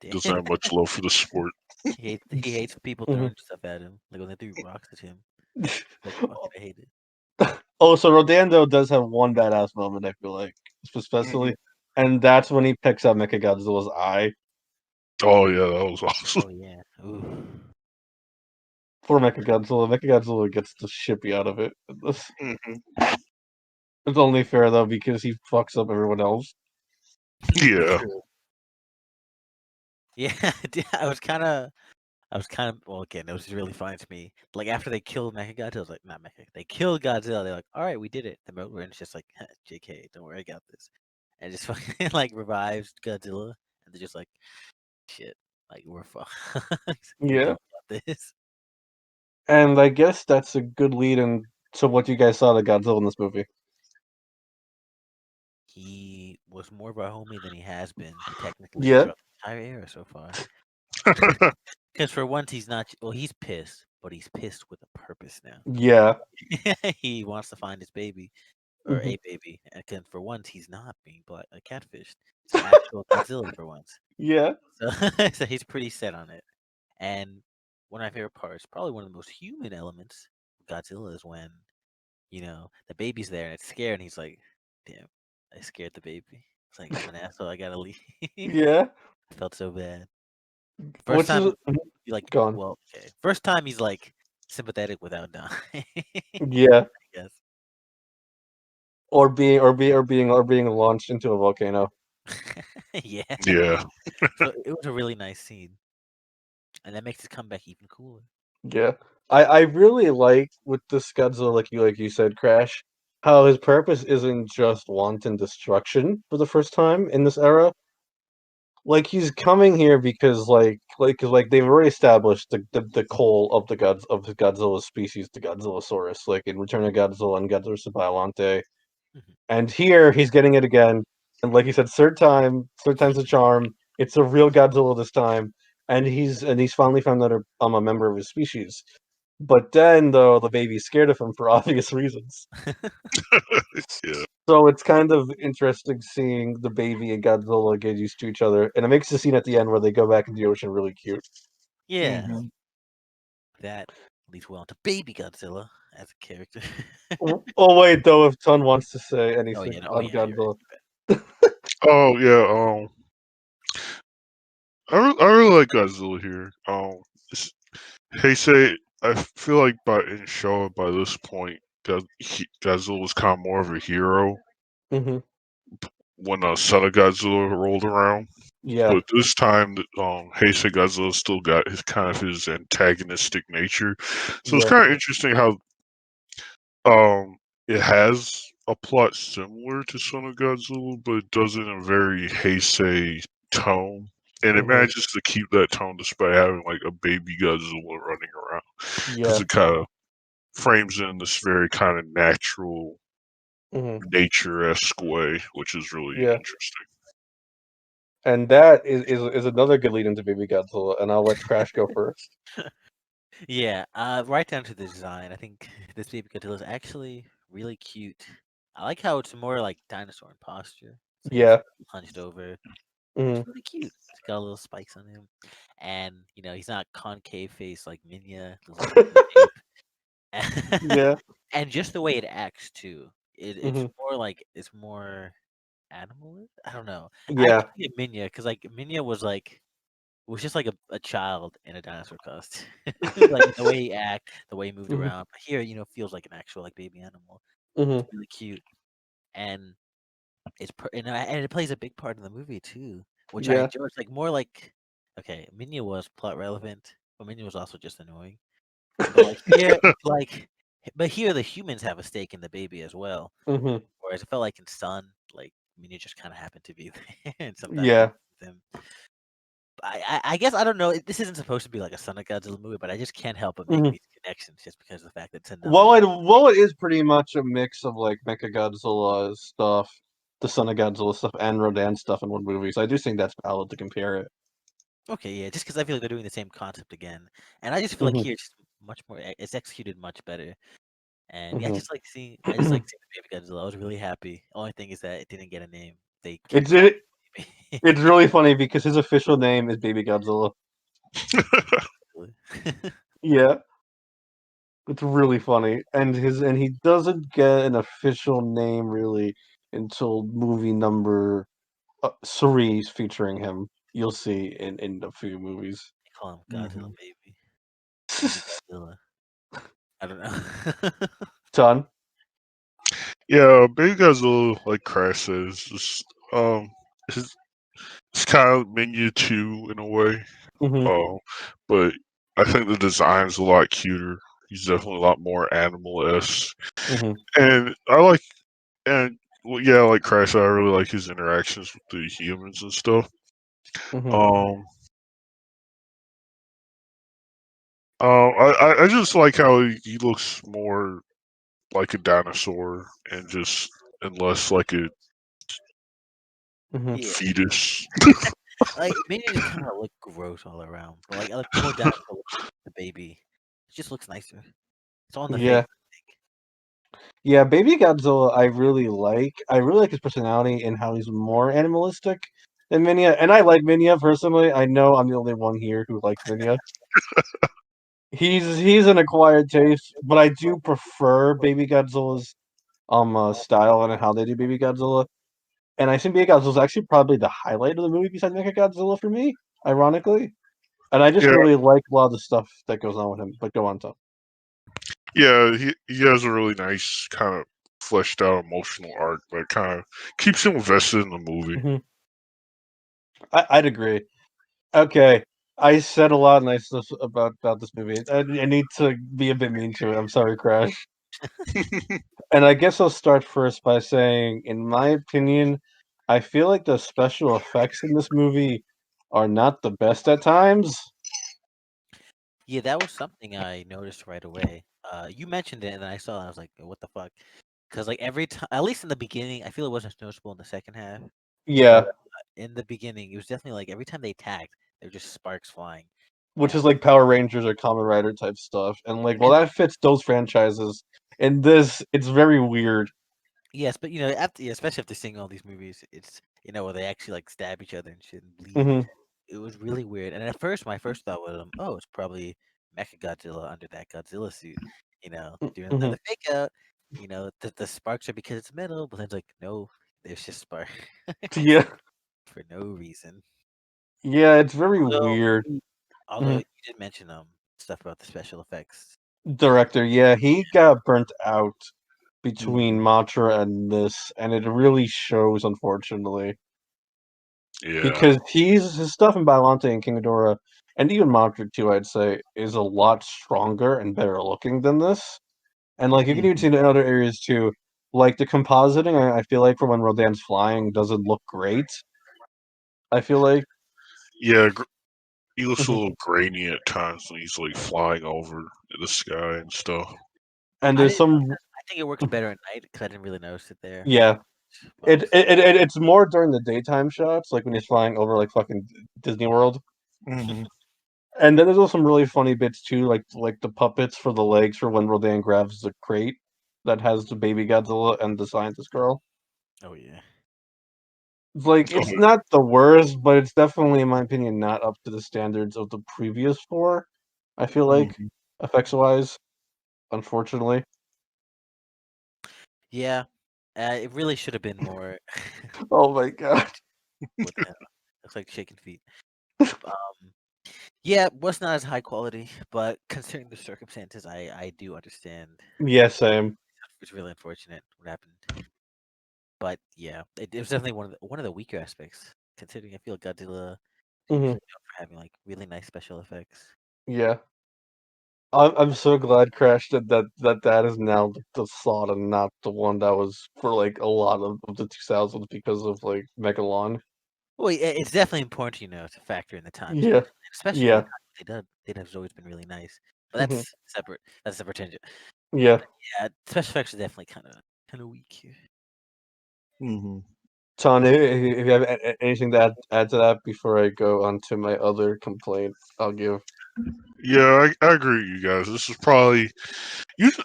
[SPEAKER 3] doesn't have much love for the sport.
[SPEAKER 2] He hates people throwing stuff at him. Like when they threw rocks at him. Like fucking I hate it.
[SPEAKER 1] Oh, so Rodan though does have one badass moment, I feel like, especially, and that's when he picks up Mechagodzilla's eye.
[SPEAKER 3] Oh yeah, that was awesome.
[SPEAKER 2] Oh yeah. Ooh.
[SPEAKER 1] Poor Mechagodzilla. Mechagodzilla gets the shippy out of it. It's only fair though because he fucks up everyone else.
[SPEAKER 3] Yeah.
[SPEAKER 2] True. Yeah, I was kind of. Well, again, it was really funny to me. Like after they killed Mechagodzilla, I was like, not Mecha. They killed Godzilla. They're like, all right, we did it. The Rodan's just like, JK, don't worry, I got this. And just fucking like revives Godzilla, and they're just like, shit, like we're fucked. We
[SPEAKER 1] Yeah.
[SPEAKER 2] don't got this.
[SPEAKER 1] And I guess that's a good lead in to what you guys saw to Godzilla in this movie.
[SPEAKER 2] He was more of a homie than he has been technically
[SPEAKER 1] Yeah.
[SPEAKER 2] throughout the entire era so far. Because for once, he's not. Well, he's pissed, but he's pissed with a purpose now.
[SPEAKER 1] Yeah.
[SPEAKER 2] He wants to find his baby or a baby, and for once, he's not being catfished. It's an actual Godzilla for once.
[SPEAKER 1] Yeah.
[SPEAKER 2] So, so he's pretty set on it. And one of my favorite parts, probably one of the most human elements of Godzilla, is when the baby's there and it's scared, and he's like, "Damn, I scared the baby." It's like I'm an asshole. I gotta leave.
[SPEAKER 1] Yeah.
[SPEAKER 2] I felt so bad.
[SPEAKER 1] Which
[SPEAKER 2] First time,
[SPEAKER 1] is
[SPEAKER 2] he like,
[SPEAKER 1] gone.
[SPEAKER 2] well, okay. First time he's like sympathetic without dying.
[SPEAKER 1] Yeah.
[SPEAKER 2] I guess.
[SPEAKER 1] Or being launched into a volcano.
[SPEAKER 2] Yeah.
[SPEAKER 3] Yeah.
[SPEAKER 2] So it was a really nice scene, and that makes his comeback even cooler.
[SPEAKER 1] Yeah. I really like with this Godzilla, like you said, Crash, how his purpose isn't just wanton destruction for the first time in this era. Like he's coming here because they've already established the call of the Godzilla's species, the Godzillasaurus, like in Return of Godzilla and Godzilla Biollante.
[SPEAKER 2] Mhm.
[SPEAKER 1] And here he's getting it again. And like you said, third time's a charm. It's a real Godzilla this time. And he's finally found out I'm a member of his species. But then though the baby's scared of him for obvious reasons.
[SPEAKER 3] Yeah.
[SPEAKER 1] So it's kind of interesting seeing the baby and Godzilla get used to each other. And it makes the scene at the end where they go back into the ocean really cute.
[SPEAKER 2] Yeah, that leads well into Baby Godzilla as a character.
[SPEAKER 1] Oh wait, though, if Ton wants to say
[SPEAKER 2] Oh
[SPEAKER 1] anything
[SPEAKER 2] yeah,
[SPEAKER 1] on
[SPEAKER 2] you're
[SPEAKER 1] Godzilla.
[SPEAKER 2] right.
[SPEAKER 3] Oh yeah. I really like Godzilla here. Heisei, I feel like in show by this point, Godzilla was kind of more of a hero
[SPEAKER 1] Hmm.
[SPEAKER 3] when Son of Godzilla rolled around.
[SPEAKER 1] Yeah.
[SPEAKER 3] But this time, Heisei Godzilla still got his antagonistic nature. So it's
[SPEAKER 1] Yeah.
[SPEAKER 3] kind of interesting how it has a plot similar to Son of Godzilla, but it does it in a very Heisei tone. And it
[SPEAKER 1] Mhm.
[SPEAKER 3] manages to keep that tone despite having like a baby Godzilla running around. Because
[SPEAKER 1] Yeah.
[SPEAKER 3] it kind of frames it in this very kind of natural,
[SPEAKER 1] Hmm.
[SPEAKER 3] nature-esque way, which is really
[SPEAKER 1] Yeah.
[SPEAKER 3] interesting.
[SPEAKER 1] And that is another good lead into Baby Godzilla, and I'll let Crash go first.
[SPEAKER 2] Yeah, right down to the design. I think this Baby Godzilla is actually really cute. I like how it's more like dinosaur in posture. It's like
[SPEAKER 1] Yeah.
[SPEAKER 2] he's hunched over.
[SPEAKER 1] Hmm.
[SPEAKER 2] It's really cute. It's got little spikes on him, and he's not concave face like Minya. There's like a V shape.
[SPEAKER 1] Yeah.
[SPEAKER 2] And just the way it acts too. It's
[SPEAKER 1] Hmm.
[SPEAKER 2] more like it's more animal. I don't know. I
[SPEAKER 1] Yeah.
[SPEAKER 2] can see Minya because like Minya was just like a child in a dinosaur costume. Like the way he act, the way he moved
[SPEAKER 1] Hmm.
[SPEAKER 2] around. But here, feels like an actual like baby animal.
[SPEAKER 1] Hmm.
[SPEAKER 2] It's really cute, and and it plays a big part in the movie too, which I
[SPEAKER 1] Yeah.
[SPEAKER 2] enjoy. It's like more like okay, Minya was plot relevant, but Minya was also just annoying. But like here, it's like, but here the humans have a stake in the baby as well.
[SPEAKER 1] Hmm.
[SPEAKER 2] Whereas it felt like in Sun, like Minya just kind of happened to be there, and sometimes
[SPEAKER 1] Yeah.
[SPEAKER 2] with him. I guess I don't know. This isn't supposed to be like a Son of Godzilla movie, but I just can't help but make
[SPEAKER 1] Hmm.
[SPEAKER 2] these connections just because of the fact that it's another.
[SPEAKER 1] Well, it is pretty much a mix of like Mechagodzilla stuff, the Son of Godzilla stuff, and Rodan stuff in one movie. So I do think that's valid to compare it.
[SPEAKER 2] Okay, yeah, just because I feel like they're doing the same concept again, and I just feel like
[SPEAKER 1] Mhm,
[SPEAKER 2] here it's just much more. It's executed much better, and yeah,
[SPEAKER 1] mhm.
[SPEAKER 2] I just like seeing the baby Godzilla. I was really happy. Only thing is that it didn't get a name. They kept
[SPEAKER 1] It's
[SPEAKER 2] calling
[SPEAKER 1] it,
[SPEAKER 2] it
[SPEAKER 1] it's
[SPEAKER 2] baby.
[SPEAKER 1] really funny because his official name is Baby Godzilla. Yeah, it's really funny, and he doesn't get an official name really until movie number 3 featuring him. You'll see in a few movies.
[SPEAKER 2] They call him Godzilla
[SPEAKER 3] Mhm.
[SPEAKER 2] baby Godzilla. I don't know.
[SPEAKER 1] Done.
[SPEAKER 3] Yeah, Baby Godzilla, like Crash says, just it's, it's kind of Menu 2 in a way.
[SPEAKER 1] Hmm.
[SPEAKER 3] But I think the design's a lot cuter. He's definitely a lot more animal-esque,
[SPEAKER 1] Hmm.
[SPEAKER 3] and I like and well, yeah, like Crash, I really like his interactions with the humans and stuff.
[SPEAKER 1] Hmm.
[SPEAKER 3] Um, I just like how he looks more like a dinosaur and less like a
[SPEAKER 1] Hmm.
[SPEAKER 2] Yeah,
[SPEAKER 3] fetus.
[SPEAKER 2] like maybe it just kind of look gross all around, but like the more dinosaur looking the baby, it just looks nicer. It's all in the face.
[SPEAKER 1] Yeah. Yeah, Baby Godzilla, I really like. I really like his personality and how he's more animalistic than Minya. And I like Minya personally. I know I'm the only one here who likes Minya. He's an acquired taste, but I do prefer Baby Godzilla's style and how they do Baby Godzilla. And I think Baby Godzilla is actually probably the highlight of the movie besides Mechagodzilla for me, ironically. And I just
[SPEAKER 3] Yeah,
[SPEAKER 1] really like a lot of the stuff that goes on with him. But go on, Tom.
[SPEAKER 3] yeah, he has a really nice kind of fleshed out emotional arc that kind of keeps you invested in the movie.
[SPEAKER 1] Hmm. I'd agree. Okay, I said a lot of nice stuff about this movie. I need to be a bit mean to it. I'm sorry, Crash. And I guess I'll start first by saying, in my opinion, I feel like the special effects in this movie are not the best at times.
[SPEAKER 2] Yeah, that was something I noticed right away. You mentioned it, and then I saw it. And I was like, "What the fuck?" Because like every time, at least in the beginning, I feel it wasn't noticeable in the second half, but
[SPEAKER 1] Yeah,
[SPEAKER 2] in the beginning, it was definitely like every time they attacked, there were just sparks flying,
[SPEAKER 1] which is
[SPEAKER 2] and
[SPEAKER 1] like Power Rangers or Kamen Rider type stuff. And like, well,
[SPEAKER 2] and
[SPEAKER 1] that fits those franchises. In this, it's very weird.
[SPEAKER 2] yes, but after especially after seeing all these movies, it's where they actually like stab each other and shit and bleed.
[SPEAKER 1] Hmm.
[SPEAKER 2] It was really weird. And at first, my first thought was, oh, it's probably Mechagodzilla under that Godzilla suit, doing
[SPEAKER 1] Hmm.
[SPEAKER 2] another fake out. The sparks are because it's metal, but then it's like, no, there's just spark
[SPEAKER 1] Yeah,
[SPEAKER 2] for no reason.
[SPEAKER 1] yeah, it's very
[SPEAKER 2] Although,
[SPEAKER 1] weird.
[SPEAKER 2] although
[SPEAKER 1] Mhm.
[SPEAKER 2] you did mention stuff about the special effects.
[SPEAKER 1] Director, yeah, he got burnt out between
[SPEAKER 3] Mhm.
[SPEAKER 1] Matra and this, and it really shows, unfortunately,
[SPEAKER 3] Yeah,
[SPEAKER 1] because his stuff in Biollante and King Ghidorah, and even Matra too, I'd say, is a lot stronger and better looking than this. And like you can even
[SPEAKER 3] Mhm.
[SPEAKER 1] see it in other areas too, like the compositing. I feel like for when Rodan's flying doesn't look great. I feel like,
[SPEAKER 3] yeah. He looks a
[SPEAKER 1] Mhm.
[SPEAKER 3] little grainy at times when he's like flying over the sky and stuff.
[SPEAKER 1] And
[SPEAKER 2] I
[SPEAKER 1] there's
[SPEAKER 2] didn't.
[SPEAKER 1] some,
[SPEAKER 2] I think it works better at night because I didn't really notice it there.
[SPEAKER 1] yeah.
[SPEAKER 2] But
[SPEAKER 1] It's more during the daytime shots, like when he's flying over like fucking Disney World.
[SPEAKER 3] Hmm.
[SPEAKER 1] And then there's also some really funny bits too, like the puppets for the legs for when Rodan grabs the crate that has the baby Godzilla and the scientist girl.
[SPEAKER 2] oh yeah.
[SPEAKER 1] It's like
[SPEAKER 3] Oh,
[SPEAKER 1] it's not the worst, but it's definitely, in my opinion, not up to the standards of the previous four. I feel like
[SPEAKER 3] mhm.
[SPEAKER 1] effects wise, unfortunately.
[SPEAKER 2] Yeah, it really should have been more.
[SPEAKER 1] Oh my god.
[SPEAKER 2] What the hell? Looks like chicken feet. Um, yeah, was not as high quality, but considering the circumstances, I do understand.
[SPEAKER 1] Yeah, same.
[SPEAKER 2] It's really unfortunate what happened, but yeah, it was definitely one of the weaker aspects. Considering I feel Godzilla is
[SPEAKER 1] Hmm.
[SPEAKER 2] usually known for having like really nice special effects.
[SPEAKER 1] Yeah. I'm so glad Crash that is now the thought and not the one that was for like a lot of the 2000s because of like Megalon.
[SPEAKER 2] Well, it's definitely important, to factor in the times too,
[SPEAKER 1] Yeah.
[SPEAKER 2] and especially the
[SPEAKER 1] Yeah.
[SPEAKER 2] time they have always been really nice. But
[SPEAKER 1] Hmm.
[SPEAKER 2] that's separate. That's a separate tangent.
[SPEAKER 1] Yeah.
[SPEAKER 2] Yeah, special effects are definitely kind of weak here.
[SPEAKER 3] Mhm.
[SPEAKER 1] Ton, if you have anything to add to that before I go on to my other complaint, I'll give.
[SPEAKER 3] Yeah, I agree with you guys. This is probably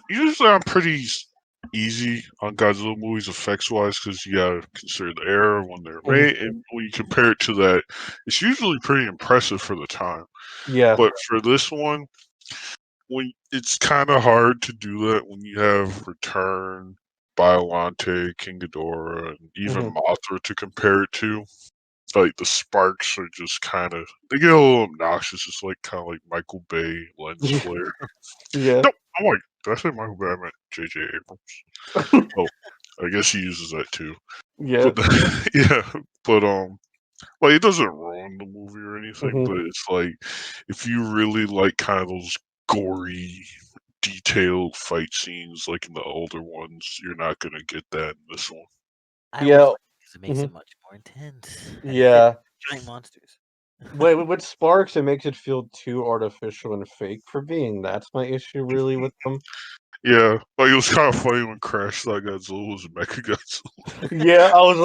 [SPEAKER 3] usually I'm pretty easy on Godzilla movies effects wise because you gotta consider the era when they're made, and when you compare it to that, it's usually pretty impressive for the time.
[SPEAKER 1] Yeah.
[SPEAKER 3] But for this one, when it's kind of hard to do that when you have Return, Biolante, King Ghidorah, and even Mothra to compare it to. Like the sparks are just kind of they get a little obnoxious. It's like kind of like Michael Bay lens flare.
[SPEAKER 1] Yeah.
[SPEAKER 3] No, I'm like, did I say Michael Bay? I meant J.J. Abrams. Oh, I guess he uses that too.
[SPEAKER 1] Yeah.
[SPEAKER 3] But yeah, but like it doesn't ruin the movie or anything.
[SPEAKER 1] Mhm.
[SPEAKER 3] But it's like if you really like kind of those gory, detailed fight scenes like in the older ones, you're not gonna get that in this one.
[SPEAKER 2] I always
[SPEAKER 1] Yeah.
[SPEAKER 2] like it 'cause it makes it much more intense, and it's
[SPEAKER 1] Yeah.
[SPEAKER 2] giant monsters.
[SPEAKER 1] With Sparks, it makes it feel too artificial and fake for being. That's my issue, really, with them.
[SPEAKER 3] Yeah, like it was kind of funny when Crash thought Godzilla was Mechagodzilla.
[SPEAKER 1] Yeah, I was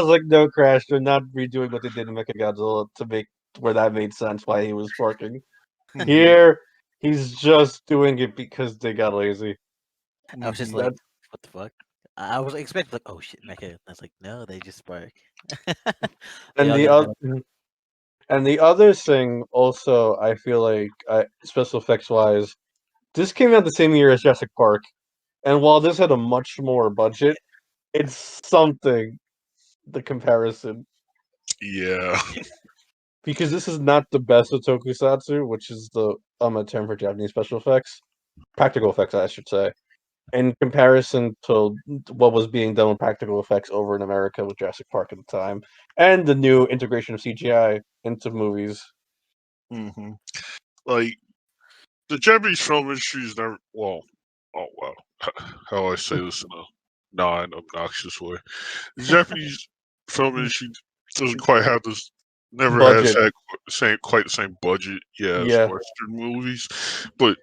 [SPEAKER 1] like, no, Crash, they're not redoing what they did in Mechagodzilla to make where that made sense why he was barking. Here, he's just doing it because they got lazy.
[SPEAKER 2] I was just
[SPEAKER 3] Mhm.
[SPEAKER 2] like,
[SPEAKER 1] That's
[SPEAKER 2] what the fuck? I was expecting like, oh shit, Mecha. I was like, no, they just spark. They
[SPEAKER 1] and
[SPEAKER 2] all
[SPEAKER 1] the
[SPEAKER 2] get
[SPEAKER 1] other
[SPEAKER 2] metal.
[SPEAKER 1] and the other thing also, I feel like special effects wise, this came out the same year as Jurassic Park, and while this had a much more budget, it's something the comparison
[SPEAKER 3] Yeah.
[SPEAKER 1] because this is not the best of tokusatsu, which is the a term for Japanese special effects, practical effects, I should say. In comparison to what was being done with practical effects over in America with Jurassic Park at the time, and the new integration of CGI into movies.
[SPEAKER 3] hmm Like the Japanese film industry is never well. Oh wow, how do I say this in a non-obnoxious way? The Japanese film industry doesn't quite have this. Never has
[SPEAKER 1] Budget,
[SPEAKER 3] had quite the same budget, yeah, as
[SPEAKER 1] yeah.
[SPEAKER 3] Western movies, but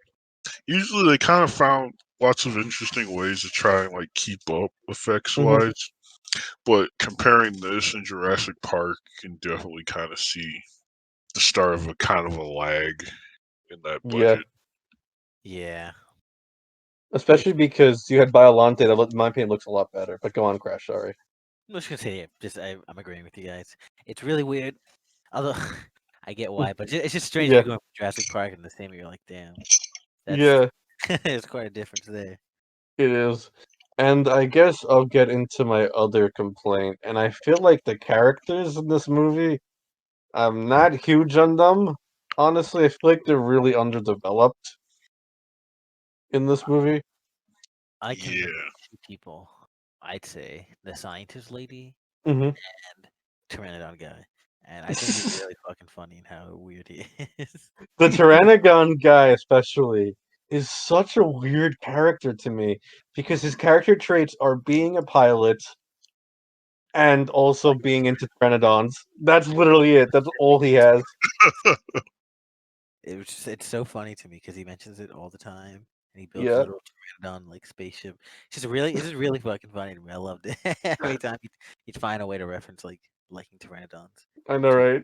[SPEAKER 3] usually they kind of found lots of interesting ways to try and like keep up effects
[SPEAKER 1] hmm
[SPEAKER 3] wise. But comparing this and Jurassic Park, you can definitely kind of see the start of a kind of a lag in that
[SPEAKER 1] Yeah.
[SPEAKER 3] budget.
[SPEAKER 2] Yeah.
[SPEAKER 1] Especially because you had Biolante that, in my opinion, looks a lot better. But go on, Crash, sorry.
[SPEAKER 2] I'm just gonna say, I'm agreeing with you guys. It's really weird. Although I get why, but it's just strange
[SPEAKER 1] Yeah.
[SPEAKER 2] you're going from Jurassic Park in the same year. Like, damn, that's
[SPEAKER 1] Yeah,
[SPEAKER 2] it's quite a difference there.
[SPEAKER 1] it is. And I guess I'll get into my other complaint. And I feel like the characters in this movie, I'm not huge on them. Honestly, I feel like they're really underdeveloped in this movie.
[SPEAKER 2] I can think
[SPEAKER 3] Yeah.
[SPEAKER 2] of two people. I'd say the scientist lady
[SPEAKER 1] hmm
[SPEAKER 2] and Pteranodon guy, and I think he's really fucking funny and how weird he is.
[SPEAKER 1] The Pteranodon guy, especially, is such a weird character to me because his character traits are being a pilot and also being into Pteranodons. That's literally it. That's all he has.
[SPEAKER 2] It's so funny to me because he mentions it all the time, and he builds a
[SPEAKER 1] Yeah,
[SPEAKER 2] little Pteranodon like spaceship. It's just really fucking funny to me. I loved it every time he'd find a way to reference like liking Pteranodons
[SPEAKER 1] I know,
[SPEAKER 2] to
[SPEAKER 1] right?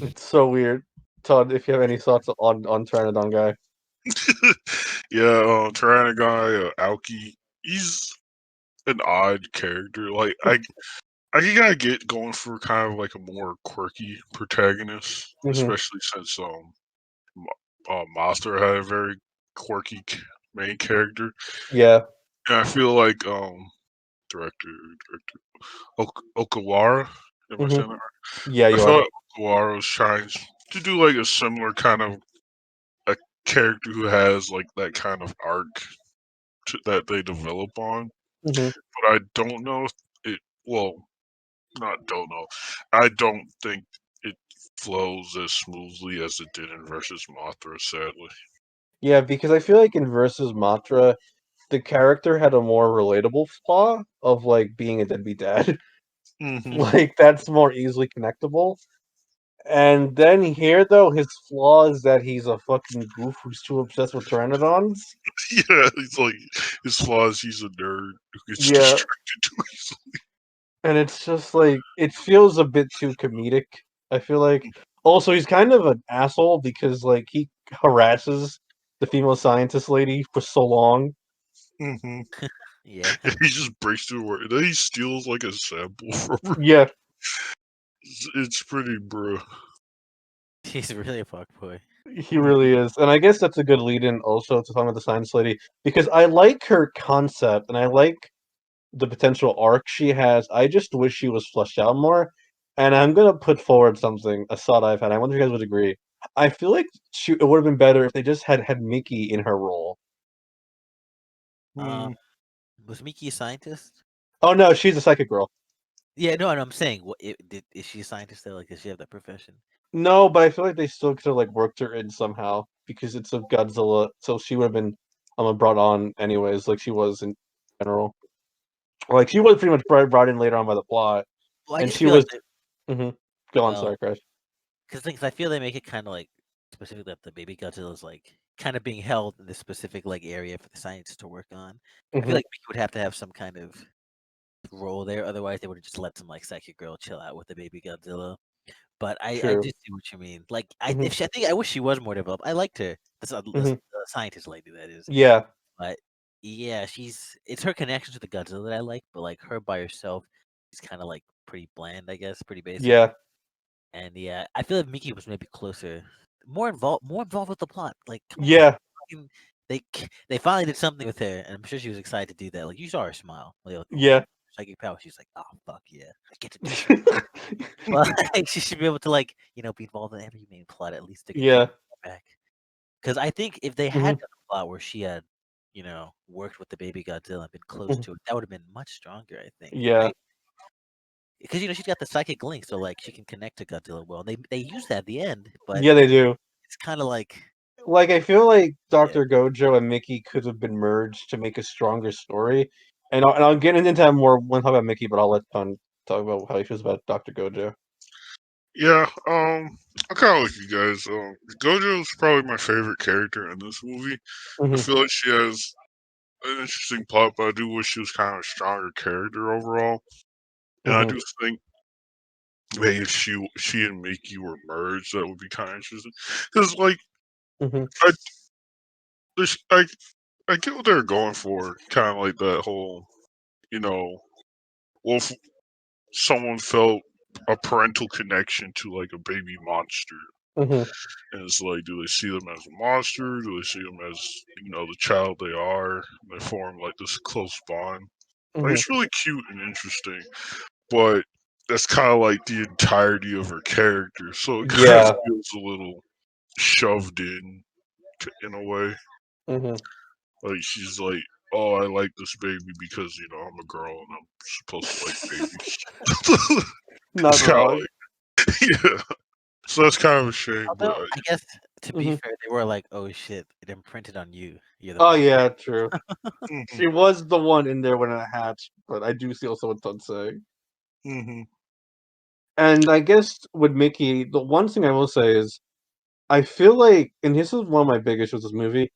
[SPEAKER 1] It's so weird. Todd, if you have any thoughts on Pteranodon guy.
[SPEAKER 3] Yeah, Tyrannoguy, Aoki, he's an odd character. Like I gotta get going for kind of like a more quirky protagonist,
[SPEAKER 1] hmm
[SPEAKER 3] especially since Monster had a very quirky main character.
[SPEAKER 1] Yeah.
[SPEAKER 3] And I feel like director Okawara. Am I
[SPEAKER 1] hmm
[SPEAKER 3] saying that right?
[SPEAKER 1] Yeah,
[SPEAKER 3] I
[SPEAKER 1] you
[SPEAKER 3] feel
[SPEAKER 1] are.
[SPEAKER 3] like Okawara was trying to do like a similar kind of a character who has like that kind of arc that they develop on.
[SPEAKER 1] hmm
[SPEAKER 3] But I don't know if it. Well, not don't know. I don't think it flows as smoothly as it did in Versus Mothra. Sadly.
[SPEAKER 1] Yeah, because I feel like in Versus Matra, the character had a more relatable flaw of like being a deadbeat dad.
[SPEAKER 3] hmm
[SPEAKER 1] Like that's more easily connectable. And then here though, his flaw is that he's a fucking goof who's too obsessed with Pteranodons.
[SPEAKER 3] Yeah, he's like his flaws. He's a nerd who gets
[SPEAKER 1] Yeah,
[SPEAKER 3] distracted too easily.
[SPEAKER 1] and it's just like it feels a bit too comedic. I feel like also he's kind of an asshole because like he harasses the female scientist lady for so long.
[SPEAKER 3] Mm-hmm.
[SPEAKER 2] Yeah,
[SPEAKER 3] He just breaks through work. Then he steals like a sample from her.
[SPEAKER 1] Yeah,
[SPEAKER 3] It's pretty bro.
[SPEAKER 2] he's really a fuckboy.
[SPEAKER 1] he really is, and I guess that's a good lead-in also to talk about the science lady because I like her concept and I like the potential arc she has. I just wish she was fleshed out more. And I'm gonna put forward something, a thought I've had. I wonder if you guys would agree. I feel like it would have been better if they just had Mickey in her role.
[SPEAKER 2] Um, was Miki a scientist?
[SPEAKER 1] Oh no, she's a psychic girl.
[SPEAKER 2] Yeah, no, I'm saying, is she a scientist though? Like, does she have that profession?
[SPEAKER 1] No, but I feel like they still could have like worked her in somehow because it's a Godzilla, so she would have been brought on anyways, like she was in general. Like she was pretty much brought in later on by the plot,
[SPEAKER 2] Well, I
[SPEAKER 1] and
[SPEAKER 2] just
[SPEAKER 1] she
[SPEAKER 2] feel like,
[SPEAKER 1] was. Go on,
[SPEAKER 2] well,
[SPEAKER 1] sorry, Crash.
[SPEAKER 2] because I feel they make it kind of like specifically that the baby Godzilla is like kind of being held in this specific like area for the scientists to work on. I feel
[SPEAKER 1] Hmm.
[SPEAKER 2] like Miki would have to have some kind of role there, otherwise they would have just let some like psychic girl chill out with the baby Godzilla. But I
[SPEAKER 1] True.
[SPEAKER 2] do see what you mean. Like
[SPEAKER 1] Hmm.
[SPEAKER 2] I think I wish she was more developed. I liked her. The
[SPEAKER 1] Hmm.
[SPEAKER 2] scientist lady that is.
[SPEAKER 1] Yeah,
[SPEAKER 2] But yeah, it's her connections with the Godzilla that I like. But like her by herself, she's kind of like pretty bland, I guess, pretty basic.
[SPEAKER 1] yeah,
[SPEAKER 2] And yeah, I feel like Mickey was maybe closer, more involved with the plot. Like, come on,
[SPEAKER 1] yeah,
[SPEAKER 2] they finally did something with her, and I'm sure she was excited to do that. Like you saw her smile. Like,
[SPEAKER 1] yeah.
[SPEAKER 2] psychic power. She's like, oh fuck yeah, I get to do something. But like, she should be able to like be involved in every main plot at least to
[SPEAKER 1] Yeah.
[SPEAKER 2] contribute back. Because I think if they had
[SPEAKER 1] Mhm,
[SPEAKER 2] done a plot where she had worked with the baby Godzilla and been close
[SPEAKER 1] mhm.
[SPEAKER 2] to it, that would have been much stronger. I think.
[SPEAKER 1] Yeah.
[SPEAKER 2] Because she's got the psychic link, so like she can connect to Godzilla well. And they use that at the end, but
[SPEAKER 1] Yeah, they do.
[SPEAKER 2] it's kind of like
[SPEAKER 1] Like, I feel like
[SPEAKER 2] yeah.
[SPEAKER 1] Dr. Gojo and Mickey could have been merged to make a stronger story. And I'll get into that more when I talk about Mickey, but I'll let Pun talk about how he feels about Dr. Gojo.
[SPEAKER 3] Yeah, I kind of like you guys. Gojo's probably my favorite character in this movie. I
[SPEAKER 1] Hmm.
[SPEAKER 3] feel like she has an interesting plot, but I do wish she was kind of a stronger character overall. And I
[SPEAKER 1] Hmm.
[SPEAKER 3] do think maybe if she and Mickey were merged, that would be kind of interesting. Because like
[SPEAKER 1] Hmm.
[SPEAKER 3] I, there's, I get what they're going for, kind of like that whole, you know, well, if someone felt a parental connection to like a baby monster.
[SPEAKER 1] Hmm.
[SPEAKER 3] And it's like, do they see them as a monster? Do they see them as, the child they are? They form like this close bond. Like,
[SPEAKER 1] Hmm.
[SPEAKER 3] it's really cute and interesting, but that's kind of like the entirety of her character. So it kind of
[SPEAKER 1] Yeah.
[SPEAKER 3] feels a little shoved in a way.
[SPEAKER 1] Hmm.
[SPEAKER 3] Like, she's like, oh, I like this baby because, I'm a girl and I'm supposed to like babies.
[SPEAKER 1] Not
[SPEAKER 3] It's kind of
[SPEAKER 1] wrong.
[SPEAKER 3] like, yeah. So that's kind of a shame, but
[SPEAKER 2] Although I guess to be
[SPEAKER 1] Hmm.
[SPEAKER 2] fair, they were like, oh shit, it imprinted on you. You're the
[SPEAKER 1] Oh,
[SPEAKER 2] mom.
[SPEAKER 1] yeah, true.
[SPEAKER 3] hmm
[SPEAKER 1] She was the one in there when it hatched, but I do see also what Tun's saying.
[SPEAKER 3] hmm
[SPEAKER 1] And I guess with Mickey, the one thing I will say is I feel like, and this is one of my big issues with this movie,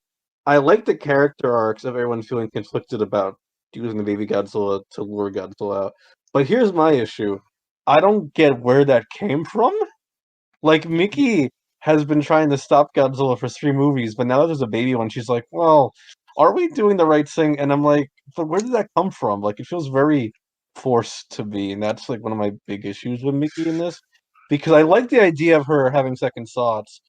[SPEAKER 1] I like the character arcs of everyone feeling conflicted about using the baby Godzilla to lure Godzilla out. But here's my issue. I don't get where that came from. Like, Mickey has been trying to stop Godzilla for 3 movies, but now that there's a baby one, she's like, well, are we doing the right thing? And I'm like, but where did that come from? Like, it feels very forced to me, and that's like one of my big issues with Mickey in this. Because I like the idea of her having second thoughts,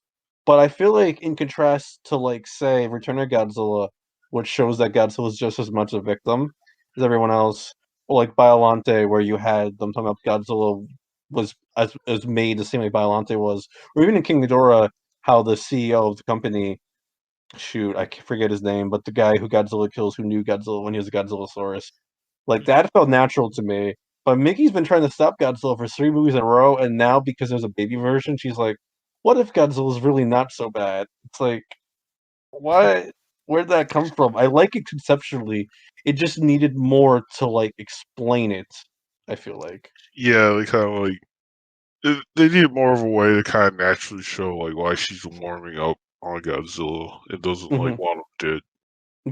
[SPEAKER 1] but I feel like in contrast to like say Return of Godzilla, which shows that Godzilla is just as much a victim as everyone else, or like Biollante, where you had them talking about Godzilla was as made the same way Biollante was, or even in King Ghidorah, how the CEO of the company, shoot, forget his name, but the guy who Godzilla kills, who knew Godzilla when he was a Godzillasaurus, like that felt natural to me. But Mickey's been trying to stop Godzilla for 3 movies in a row, and now because there's a baby version, she's like, "What if Godzilla's really not so bad?" It's like, what? Where'd that come from? I like it conceptually. It just needed more to like explain it. I feel like.
[SPEAKER 3] Yeah, they kind of like they need more of a way to kind of naturally show like why she's warming up on Godzilla and doesn't
[SPEAKER 1] Hmm.
[SPEAKER 3] like want him dead.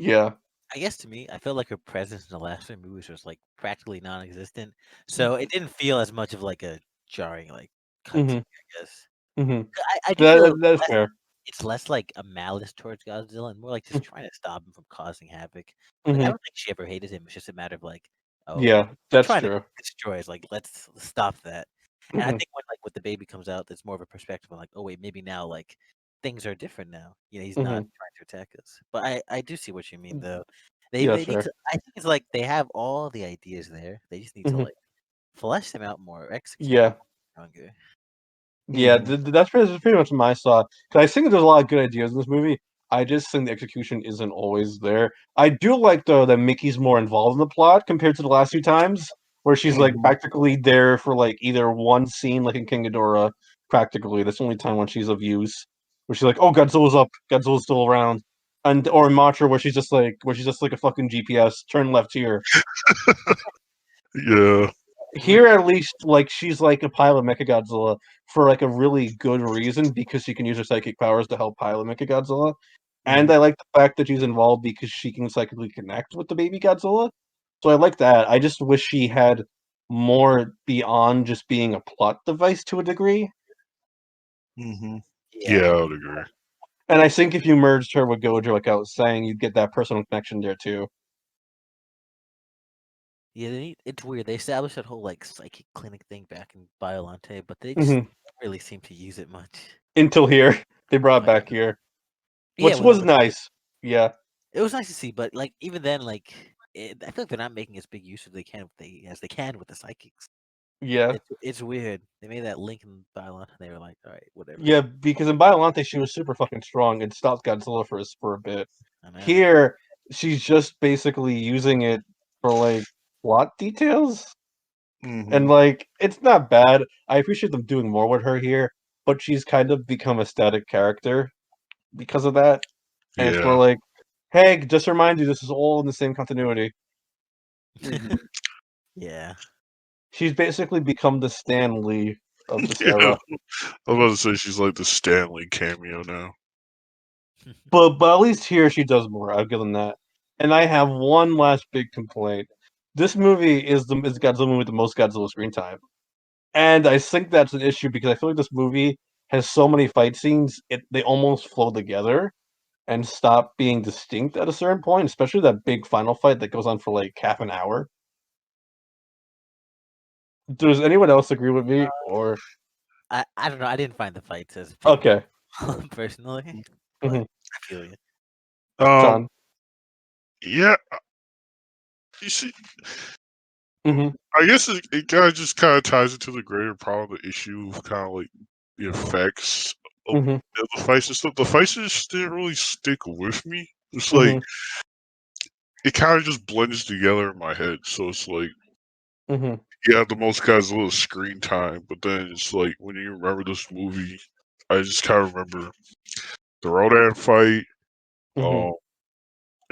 [SPEAKER 1] Yeah.
[SPEAKER 2] I guess to me, I felt like her presence in the last three movies was like practically non-existent, so it didn't feel as much of like a jarring like cutscene. I guess
[SPEAKER 1] Mm-hmm.
[SPEAKER 2] I do feel
[SPEAKER 1] That's fair.
[SPEAKER 2] it's less like a malice towards Godzilla and more like just trying to stop him from causing havoc. Like I
[SPEAKER 1] Mm-hmm.
[SPEAKER 2] don't think she ever hated him. It's just a matter of like, oh,
[SPEAKER 1] Yeah,
[SPEAKER 2] you're
[SPEAKER 1] that's
[SPEAKER 2] trying to
[SPEAKER 1] true.
[SPEAKER 2] destroy us. Like let's stop that. And I
[SPEAKER 1] Mm-hmm.
[SPEAKER 2] think when the baby comes out, there's more of a perspective of like, oh wait, maybe now like things are different now. He's not
[SPEAKER 1] Mm-hmm.
[SPEAKER 2] trying to attack us. But I do see what you mean though.
[SPEAKER 1] Yeah,
[SPEAKER 2] They
[SPEAKER 1] that's
[SPEAKER 2] need
[SPEAKER 1] fair.
[SPEAKER 2] to. I think it's like they have all the ideas there. They just need to
[SPEAKER 1] Mm-hmm.
[SPEAKER 2] like flesh them out more, execute
[SPEAKER 1] Yeah.
[SPEAKER 2] them stronger.
[SPEAKER 1] Yeah,
[SPEAKER 3] Mhm.
[SPEAKER 1] that's pretty much my thought. Because I think there's a lot of good ideas in this movie. I just think the execution isn't always there. I do like though that Mickey's more involved in the plot compared to the last few times, where she's like
[SPEAKER 3] Mhm.
[SPEAKER 1] practically there for like either one scene, like in King Ghidorah, practically. That's the only time when she's of use. Where she's like, "Oh, Godzilla's up. Godzilla's still around," and or in Mothra, where she's just like a fucking GPS. Turn left here.
[SPEAKER 3] Yeah.
[SPEAKER 1] Here at least like she's like a pilot Mechagodzilla for like a really good reason because she can use her psychic powers to help pilot Mechagodzilla. And
[SPEAKER 3] Mhm.
[SPEAKER 1] I like the fact that she's involved because she can psychically connect with the baby Godzilla. So I like that. I just wish she had more beyond just being a plot device to a degree.
[SPEAKER 3] Mhm.
[SPEAKER 2] Yeah,
[SPEAKER 3] Yeah, I would agree.
[SPEAKER 1] And I think if you merged her with Gojo, like I was saying, you'd get that personal connection there too.
[SPEAKER 2] yeah. It's weird. They established that whole like psychic clinic thing back in Biolante, but they just
[SPEAKER 1] Hmm.
[SPEAKER 2] don't really seem to use it much.
[SPEAKER 1] Until here, they brought it
[SPEAKER 2] Like,
[SPEAKER 1] back here,
[SPEAKER 2] yeah,
[SPEAKER 1] which was nice. Yeah,
[SPEAKER 2] it was nice to see, but like even then, like I feel like they're not making as big use as they can with the psychics.
[SPEAKER 1] yeah.
[SPEAKER 2] It's weird. They made that link in Biolante, and they were like, all right, whatever.
[SPEAKER 1] Yeah, because in Biolante she was super fucking strong and stopped Godzilla for a bit.
[SPEAKER 2] I know.
[SPEAKER 1] Here, she's just basically using it for like plot details, and
[SPEAKER 3] Mhm.
[SPEAKER 1] like it's not bad. I appreciate them doing more with her here, but she's kind of become a static character because of that. And it's more
[SPEAKER 3] Yeah.
[SPEAKER 1] like, hey, just to remind you, this is all in the same continuity.
[SPEAKER 3] Mhm.
[SPEAKER 2] Yeah.
[SPEAKER 1] She's basically become the Stan Lee of this
[SPEAKER 3] Yeah.
[SPEAKER 1] era.
[SPEAKER 3] I was about to say she's like the Stanley cameo now.
[SPEAKER 1] But at least here she does more. I'll give them that. And I have one last big complaint. This movie is the Godzilla movie with the most Godzilla screen time, and I think that's an issue because I feel like this movie has so many fight scenes. They almost flow together and stop being distinct at a certain point. Especially that big final fight that goes on for like half an hour. Does anyone else agree with me? Or
[SPEAKER 2] I don't know. I didn't find the fights as big
[SPEAKER 1] okay,
[SPEAKER 2] personally, but
[SPEAKER 1] hmm
[SPEAKER 2] I feel you.
[SPEAKER 3] Um.
[SPEAKER 1] John.
[SPEAKER 3] Yeah. You see,
[SPEAKER 1] Hmm.
[SPEAKER 3] I guess it kind of ties into the greater problem, the issue of kind of like the effects of
[SPEAKER 1] Hmm.
[SPEAKER 3] the fights and stuff. The fights just didn't really stick with me. It's like
[SPEAKER 1] Hmm.
[SPEAKER 3] it kind of just blends together in my head. So it's like
[SPEAKER 1] Hmm.
[SPEAKER 3] you have the most Godzilla screen time, but then it's like when you remember this movie, I just kind of remember the Rodan fight,
[SPEAKER 1] Hmm.
[SPEAKER 3] um,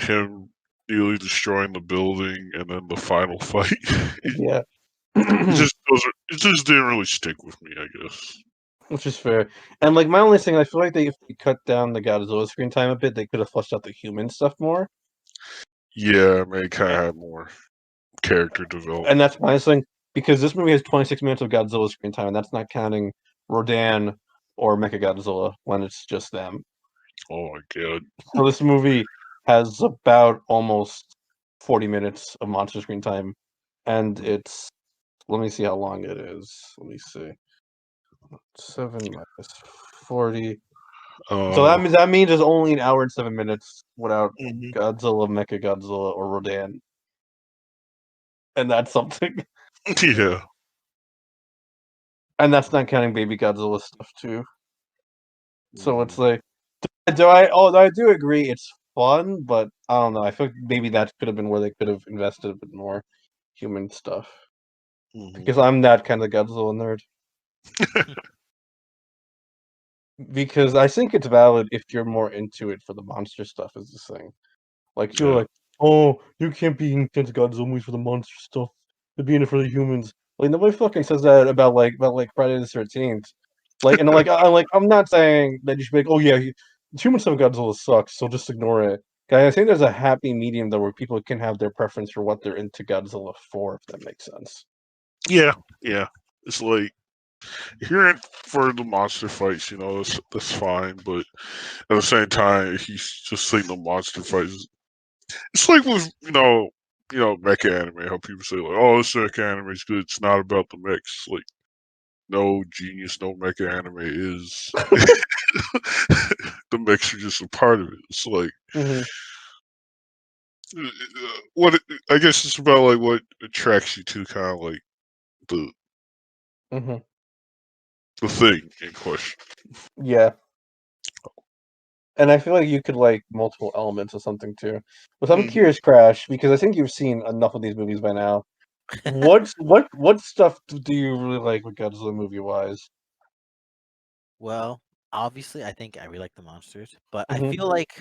[SPEAKER 3] him nearly destroying the building, and then the final fight.
[SPEAKER 1] Yeah.
[SPEAKER 3] It just didn't really stick with me, I guess.
[SPEAKER 1] Which is fair. And like my only thing, I feel like if they cut down the Godzilla screen time a bit, they could have fleshed out the human stuff more.
[SPEAKER 3] Yeah, I mean, it kind of had more character
[SPEAKER 1] And
[SPEAKER 3] development.
[SPEAKER 1] that's my thing because this movie has 26 minutes of Godzilla screen time, and that's not counting Rodan or Mechagodzilla when it's just them.
[SPEAKER 3] Oh my god.
[SPEAKER 1] So this movie has about almost 40 minutes of monster screen time, and it's let me see how long it is. Let me see. 7 minus 40. So
[SPEAKER 3] Uh,
[SPEAKER 1] that means it's only an hour and 7 minutes without
[SPEAKER 3] mhm.
[SPEAKER 1] Godzilla, Mechagodzilla, or Rodan, and that's something.
[SPEAKER 3] Yeah.
[SPEAKER 1] And that's not counting Baby Godzilla stuff too. So it's
[SPEAKER 3] Mhm.
[SPEAKER 1] like, do I? Oh, I do agree. It's fun, but I don't know. I feel like maybe that could have been where they could have invested a bit more human stuff.
[SPEAKER 3] Mhm.
[SPEAKER 1] Because I'm that kind of Godzilla nerd. Because I think it's valid if you're more into it for the monster stuff. Is the thing. Like you're
[SPEAKER 3] Yeah.
[SPEAKER 1] like, oh, you can't be into Godzilla movies for the monster stuff. You're being it for the humans. Like nobody fucking says that about like Friday the 13th. Like and like I'm not saying that you should be like, oh yeah, human stuff in Godzilla sucks, so just ignore it. I think there's a happy medium though where people can have their preference for what they're into Godzilla for, if that makes sense.
[SPEAKER 3] Yeah, yeah. It's like if you're in for the monster fights, that's fine. But at the same time, if he's just saying the monster fights, it's like with mecha anime. How people say like, "Oh, this mecha anime is good." It's not about the mechs. Like, no genius, no mecha anime is. The mechs are just a part of it. It's like
[SPEAKER 1] Hmm
[SPEAKER 3] I guess it's about like what attracts you to kind of like the
[SPEAKER 1] hmm
[SPEAKER 3] the thing in question.
[SPEAKER 1] Yeah. And I feel like you could like multiple elements of something too. But I'm
[SPEAKER 3] Mhm.
[SPEAKER 1] curious, Crash, because I think you've seen enough of these movies by now. What stuff do you really like with Godzilla movie wise?
[SPEAKER 2] Well, obviously, I think I really like the monsters, but I
[SPEAKER 1] Hmm
[SPEAKER 2] feel like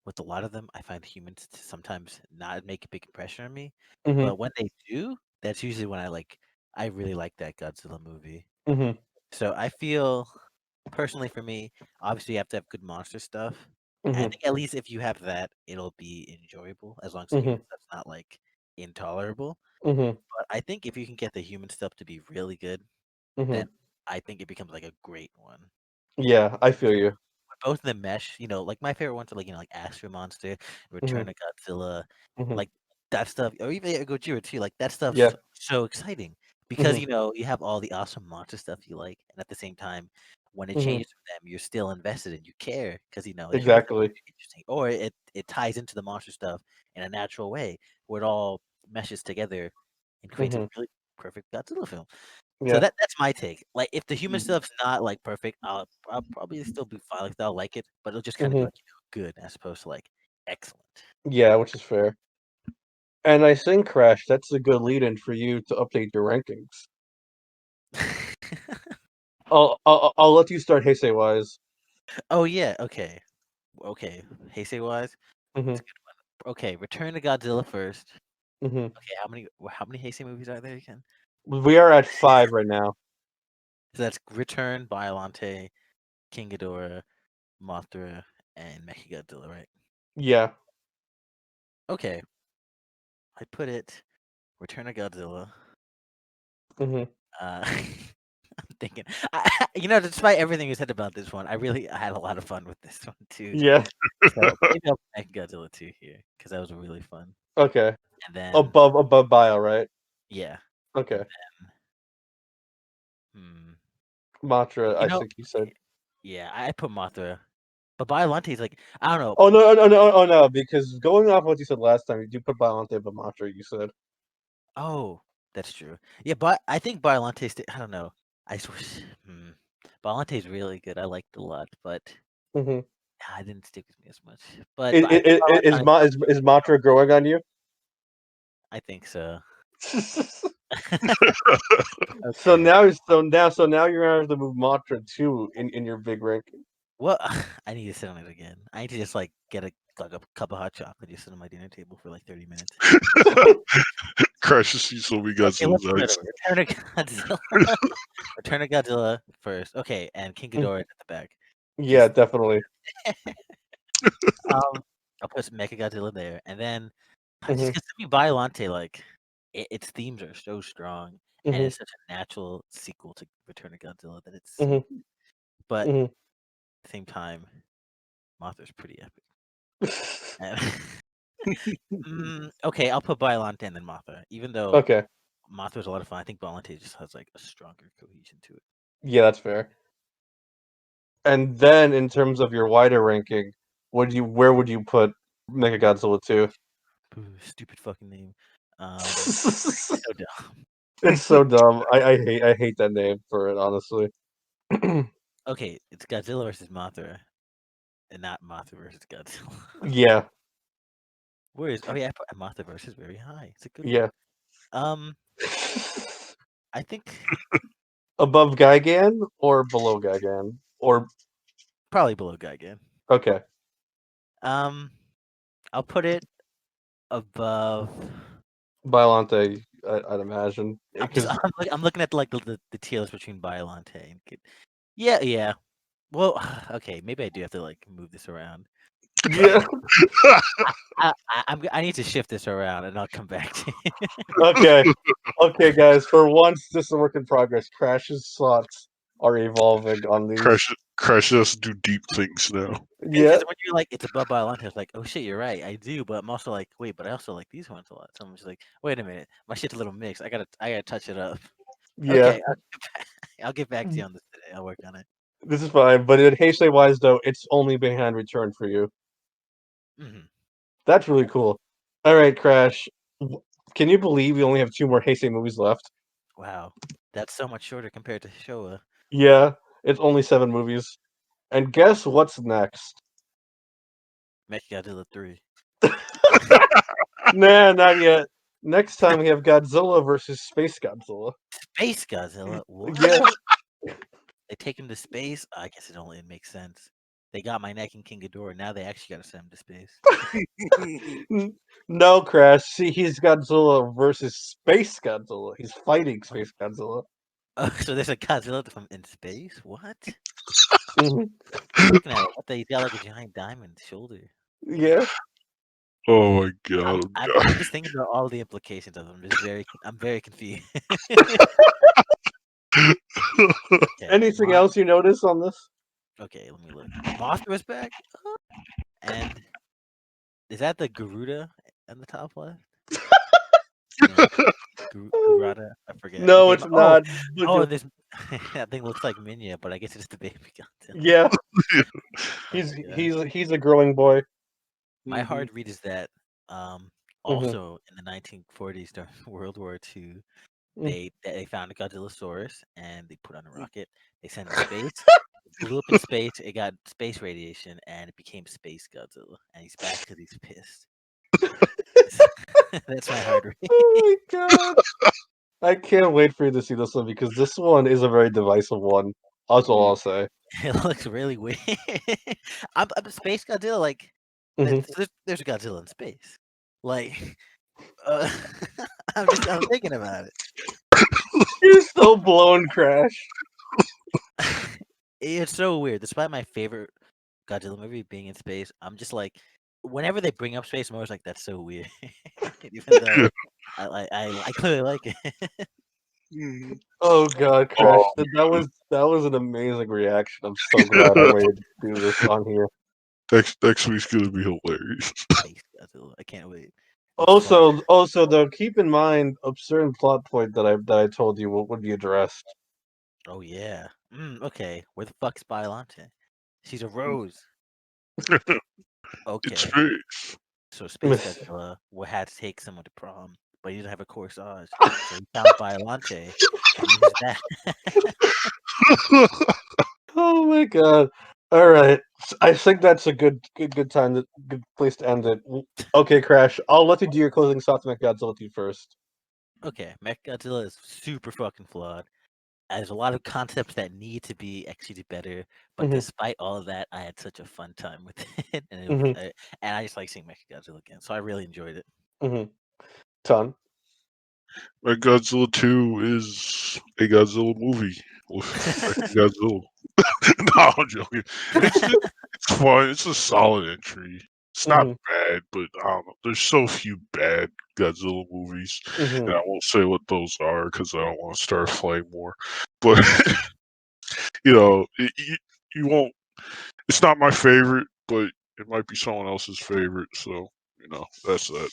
[SPEAKER 2] with a lot of them, I find humans to sometimes not make a big impression on me.
[SPEAKER 1] hmm
[SPEAKER 2] But when they do, that's usually when I really like that Godzilla movie.
[SPEAKER 1] hmm
[SPEAKER 2] So I feel personally for me, obviously you have to have good monster stuff. And I
[SPEAKER 1] hmm
[SPEAKER 2] think at least if you have that, it'll be enjoyable as long as the
[SPEAKER 1] hmm
[SPEAKER 2] human stuff's not like intolerable.
[SPEAKER 1] hmm
[SPEAKER 2] But I think if you can get the human stuff to be really good,
[SPEAKER 1] hmm
[SPEAKER 2] then I think it becomes like a great one.
[SPEAKER 1] Yeah, I feel you.
[SPEAKER 2] Both of them mesh, like my favorite ones are like Astro Monster,
[SPEAKER 1] Hmm
[SPEAKER 2] Return of Godzilla,
[SPEAKER 1] hmm
[SPEAKER 2] like that stuff, or even Gojira too. Like that
[SPEAKER 1] Yeah.
[SPEAKER 2] stuff's so exciting because
[SPEAKER 1] hmm
[SPEAKER 2] you have all the awesome monster stuff you like, and at the same time, when it
[SPEAKER 1] hmm
[SPEAKER 2] changes from them, you're still invested and you care because the human stuff
[SPEAKER 1] Exactly.
[SPEAKER 2] is interesting, or it ties into the monster stuff in a natural way where it all meshes together and creates a
[SPEAKER 1] hmm
[SPEAKER 2] really perfect Godzilla film. So
[SPEAKER 1] Yeah.
[SPEAKER 2] that's my take. Like, if the human
[SPEAKER 3] Mhm.
[SPEAKER 2] stuff's not like perfect, I'll probably still be fine. Like, I'll like it, but it'll just kind of be
[SPEAKER 1] hmm
[SPEAKER 2] like good as opposed to like excellent.
[SPEAKER 1] Yeah, which is fair. And I think, Crash, that's a good lead-in for you to update your rankings. I'll let you start Heisei wise.
[SPEAKER 2] Oh yeah, okay, okay. Heisei wise,
[SPEAKER 1] Hmm
[SPEAKER 2] it's a good one. Okay, Return to Godzilla first.
[SPEAKER 1] hmm
[SPEAKER 2] Okay, how many Heisei movies are there again?
[SPEAKER 1] We are at 5 right now.
[SPEAKER 2] So that's Return, Biollante, King Ghidorah, Mothra, and Mechagodzilla, right?
[SPEAKER 1] Yeah.
[SPEAKER 2] Okay, I put it Return to Godzilla.
[SPEAKER 1] hmm
[SPEAKER 2] I'm thinking, despite everything you said about this one, I had a lot of fun with this one too.
[SPEAKER 1] Yeah.
[SPEAKER 2] So maybe I'll put Godzilla 2 here because that was really fun.
[SPEAKER 1] Okay.
[SPEAKER 2] And then,
[SPEAKER 1] Above Bio, right?
[SPEAKER 2] yeah, and
[SPEAKER 1] Okay.
[SPEAKER 2] then, hmm,
[SPEAKER 1] Matra,
[SPEAKER 2] you
[SPEAKER 1] I
[SPEAKER 2] know,
[SPEAKER 1] think you said.
[SPEAKER 2] yeah, I put Mothra, but Biollante is like I don't know.
[SPEAKER 1] Oh no, no, no, oh no! Because going off what you said last time, you do put Biolante above Matra. You said.
[SPEAKER 2] Oh, that's true. Yeah, but I think Biollante. I don't know. I swear, Biollante is really good. I liked it a lot, but
[SPEAKER 1] hmm
[SPEAKER 2] it didn't stick with me as much. But I think
[SPEAKER 1] Is
[SPEAKER 2] Biollante is
[SPEAKER 1] is Matra growing on you?
[SPEAKER 2] I think so.
[SPEAKER 1] So
[SPEAKER 2] Okay.
[SPEAKER 1] now you're gonna have to move Matra too in your big ranking.
[SPEAKER 2] Well, I need to sit on it again. I need to just like get a cup of hot chocolate, just sit on my dinner table for like 30 minutes.
[SPEAKER 3] Crash to see so we got
[SPEAKER 2] Okay, let's start
[SPEAKER 3] eyes.
[SPEAKER 2] over. Return of Godzilla. Return of Godzilla first. Okay, and King Ghidorah at the back.
[SPEAKER 1] Yeah,
[SPEAKER 2] Just
[SPEAKER 1] definitely.
[SPEAKER 2] I'll put some Mechagodzilla there, and then just
[SPEAKER 1] hmm
[SPEAKER 2] because to me, Biollante, like its themes are so strong, and
[SPEAKER 1] hmm
[SPEAKER 2] it's such a natural sequel to Return of Godzilla that it's so.
[SPEAKER 1] hmm
[SPEAKER 2] But
[SPEAKER 1] hmm
[SPEAKER 2] at the same time, Mothra's pretty epic. And okay, I'll put Biollante and then Mothra. Even though
[SPEAKER 1] Okay.
[SPEAKER 2] Mothra's a lot of fun, I think Biollante just has like a stronger cohesion to it.
[SPEAKER 1] Yeah, that's fair. And then in terms of your wider ranking, where would you put Mechagodzilla 2?
[SPEAKER 2] Stupid fucking name. So dumb.
[SPEAKER 1] It's so dumb. I hate that name for it, honestly.
[SPEAKER 2] Okay, it's Godzilla versus Mothra, and not Mothra versus Godzilla.
[SPEAKER 1] Yeah,
[SPEAKER 2] Where is? Oh yeah, I put Mothra versus very high. It's a good one.
[SPEAKER 1] yeah.
[SPEAKER 2] Um, I think
[SPEAKER 1] Above Gigan or below Gigan? Or
[SPEAKER 2] probably below Gigan.
[SPEAKER 1] okay.
[SPEAKER 2] Um, I'll put it above.
[SPEAKER 1] Biolante, I'd imagine. Because
[SPEAKER 2] I'm looking at like the tier list between Biollante and yeah, yeah. Well, okay, maybe I do have to like move this around.
[SPEAKER 1] Yeah.
[SPEAKER 2] I need to shift this around, and I'll come back to you.
[SPEAKER 1] Okay. Okay, guys. For once, this is a work in progress. Crash's thoughts are evolving on these.
[SPEAKER 3] Crash has to do deep things now.
[SPEAKER 1] Yeah.
[SPEAKER 2] Because when you're like, it's above Biolante, it's like, oh shit, you're right, I do, but I'm also like, wait, but I also like these ones a lot. So I'm just like, wait a minute, my shit's a little mixed. I gotta touch it up.
[SPEAKER 1] Yeah.
[SPEAKER 2] Okay, I'll get back to you on this today. I'll work on it.
[SPEAKER 1] This is fine. But in Heisei wise, though, it's only behind return for you.
[SPEAKER 2] Hmm.
[SPEAKER 1] That's really cool. All right, Crash. Can you believe we only have 2 more Heisei movies left?
[SPEAKER 2] Wow, that's so much shorter compared to Showa.
[SPEAKER 1] Yeah, it's only 7 movies. And guess what's next?
[SPEAKER 2] Mechagodzilla 3.
[SPEAKER 1] Nah, not yet. Next time we have Godzilla versus Space Godzilla.
[SPEAKER 2] Space Godzilla? What?
[SPEAKER 1] Yeah.
[SPEAKER 2] They take him to space? I guess it makes sense. They got my neck in King Ghidorah. Now they actually gotta send him to space.
[SPEAKER 1] No, Crash. See, he's Godzilla versus Space Godzilla. He's fighting Space Godzilla.
[SPEAKER 2] Oh, so there's a Godzilla from in space? What?
[SPEAKER 1] Mhm.
[SPEAKER 2] I'm looking at it. What the, he's got like a giant diamond shoulder.
[SPEAKER 1] Yeah.
[SPEAKER 3] Oh my god!
[SPEAKER 2] I'm just thinking about all the implications of them. I'm very confused. Okay,
[SPEAKER 1] Anything else you notice on this?
[SPEAKER 2] Okay, let me look. Mothra's back, and is that the Garuda in the top left? No, Garuda, I forget.
[SPEAKER 1] No,
[SPEAKER 2] Okay,
[SPEAKER 1] it's not.
[SPEAKER 2] oh, this that thing looks like Minya, but I guess it's the baby Godzilla.
[SPEAKER 1] Yeah.
[SPEAKER 2] Yeah.
[SPEAKER 1] He's a growing boy.
[SPEAKER 2] My
[SPEAKER 1] Mhm.
[SPEAKER 2] hard read is that
[SPEAKER 1] Mhm.
[SPEAKER 2] also in the 1940s during World War II,
[SPEAKER 1] Mm.
[SPEAKER 2] they found a Godzillasaurus and they put on a rocket. They sent it to space. It blew up in space. It got space radiation and it became Space Godzilla. And he's back because he's pissed. That's my hard read.
[SPEAKER 1] Oh my god. I can't wait for you to see this one because this one is a very divisive one. That's all I'll say.
[SPEAKER 2] It looks really weird. I'm Space Godzilla. Like,
[SPEAKER 1] Mhm.
[SPEAKER 2] there's a Godzilla in space. Like, I'm thinking about it.
[SPEAKER 1] You're so blown, Crash.
[SPEAKER 2] It's so weird. Despite my favorite Godzilla movie being in space, I'm just like, whenever they bring up space, I'm always like, that's so weird. Even though I clearly like it.
[SPEAKER 1] Oh god, Crash. That was an amazing reaction. I'm so glad I waited to do this on here.
[SPEAKER 3] Next week's gonna be hilarious.
[SPEAKER 2] Space Godzilla. I can't wait. Looks fun.
[SPEAKER 1] Also though, keep in mind a certain plot point that I told you would be addressed.
[SPEAKER 2] Oh yeah. Okay. Where the fuck's Biolante? She's a rose.
[SPEAKER 3] It's
[SPEAKER 2] Okay.
[SPEAKER 3] space.
[SPEAKER 2] So Space Godzilla had to take someone to prom, but he doesn't have a corsage. So he found Biolante and uses that.
[SPEAKER 1] Oh my god. All right. I think that's a good time good place to end it. Okay, Crash. I'll let you do your closing thoughts on Godzilla 2 first.
[SPEAKER 2] Okay, Mechagodzilla is super fucking flawed. There's a lot of concepts that need to be executed better, but
[SPEAKER 1] Mhm.
[SPEAKER 2] despite all of that, I had such a fun time with it,
[SPEAKER 1] Mhm.
[SPEAKER 2] and I just like seeing Mechagodzilla again, so I really enjoyed it.
[SPEAKER 1] Mhm. Ton.
[SPEAKER 3] Godzilla 2 is a Godzilla movie with Godzilla. No, I'm joking. It's fun. It's a solid entry. It's not
[SPEAKER 1] Mhm.
[SPEAKER 3] bad, but I don't know. There's so few bad Godzilla movies,
[SPEAKER 1] Mhm.
[SPEAKER 3] and I won't say what those are because I don't want to start a flame war. But you know, you won't. It's not my favorite, but it might be someone else's favorite. So that's that.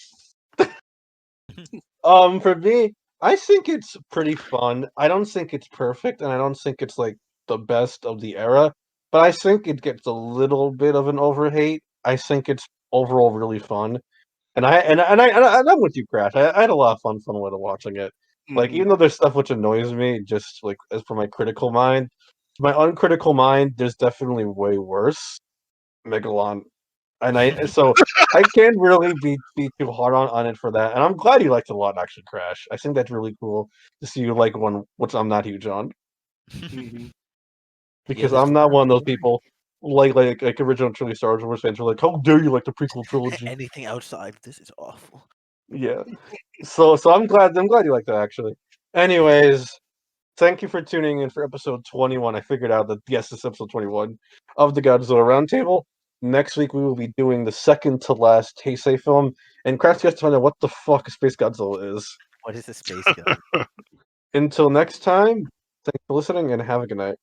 [SPEAKER 1] For me, I think it's pretty fun. I don't think it's perfect, and I don't think it's like the best of the era, but I think it gets a little bit of an overhate. I think it's overall really fun, and I'm with you, Crash. I had a lot of fun with watching it. Like even though there's stuff which annoys me, just like as for my critical mind, my uncritical mind, there's definitely way worse. Megalon and I can't really be too hard on it for that. And I'm glad you liked it a lot, actually, Crash. I think that's really cool to see you like one, which I'm not huge on,
[SPEAKER 2] Yeah,
[SPEAKER 1] because
[SPEAKER 2] there's
[SPEAKER 1] I'm not one of those people like original trilogy Star Wars fans who are like, how dare you like the prequel trilogy?
[SPEAKER 2] anything outside of this is awful.
[SPEAKER 1] Yeah. So I'm glad you like that actually. Anyways, thank you for tuning in for episode 21. I figured out that yes, this is episode 21 of the Godzilla Roundtable. next week we will be doing the second to last Heisei film, and Crash gets to find out what the fuck Space Godzilla is.
[SPEAKER 2] What is a space gun?
[SPEAKER 1] Until next time, thanks for listening and have a good night.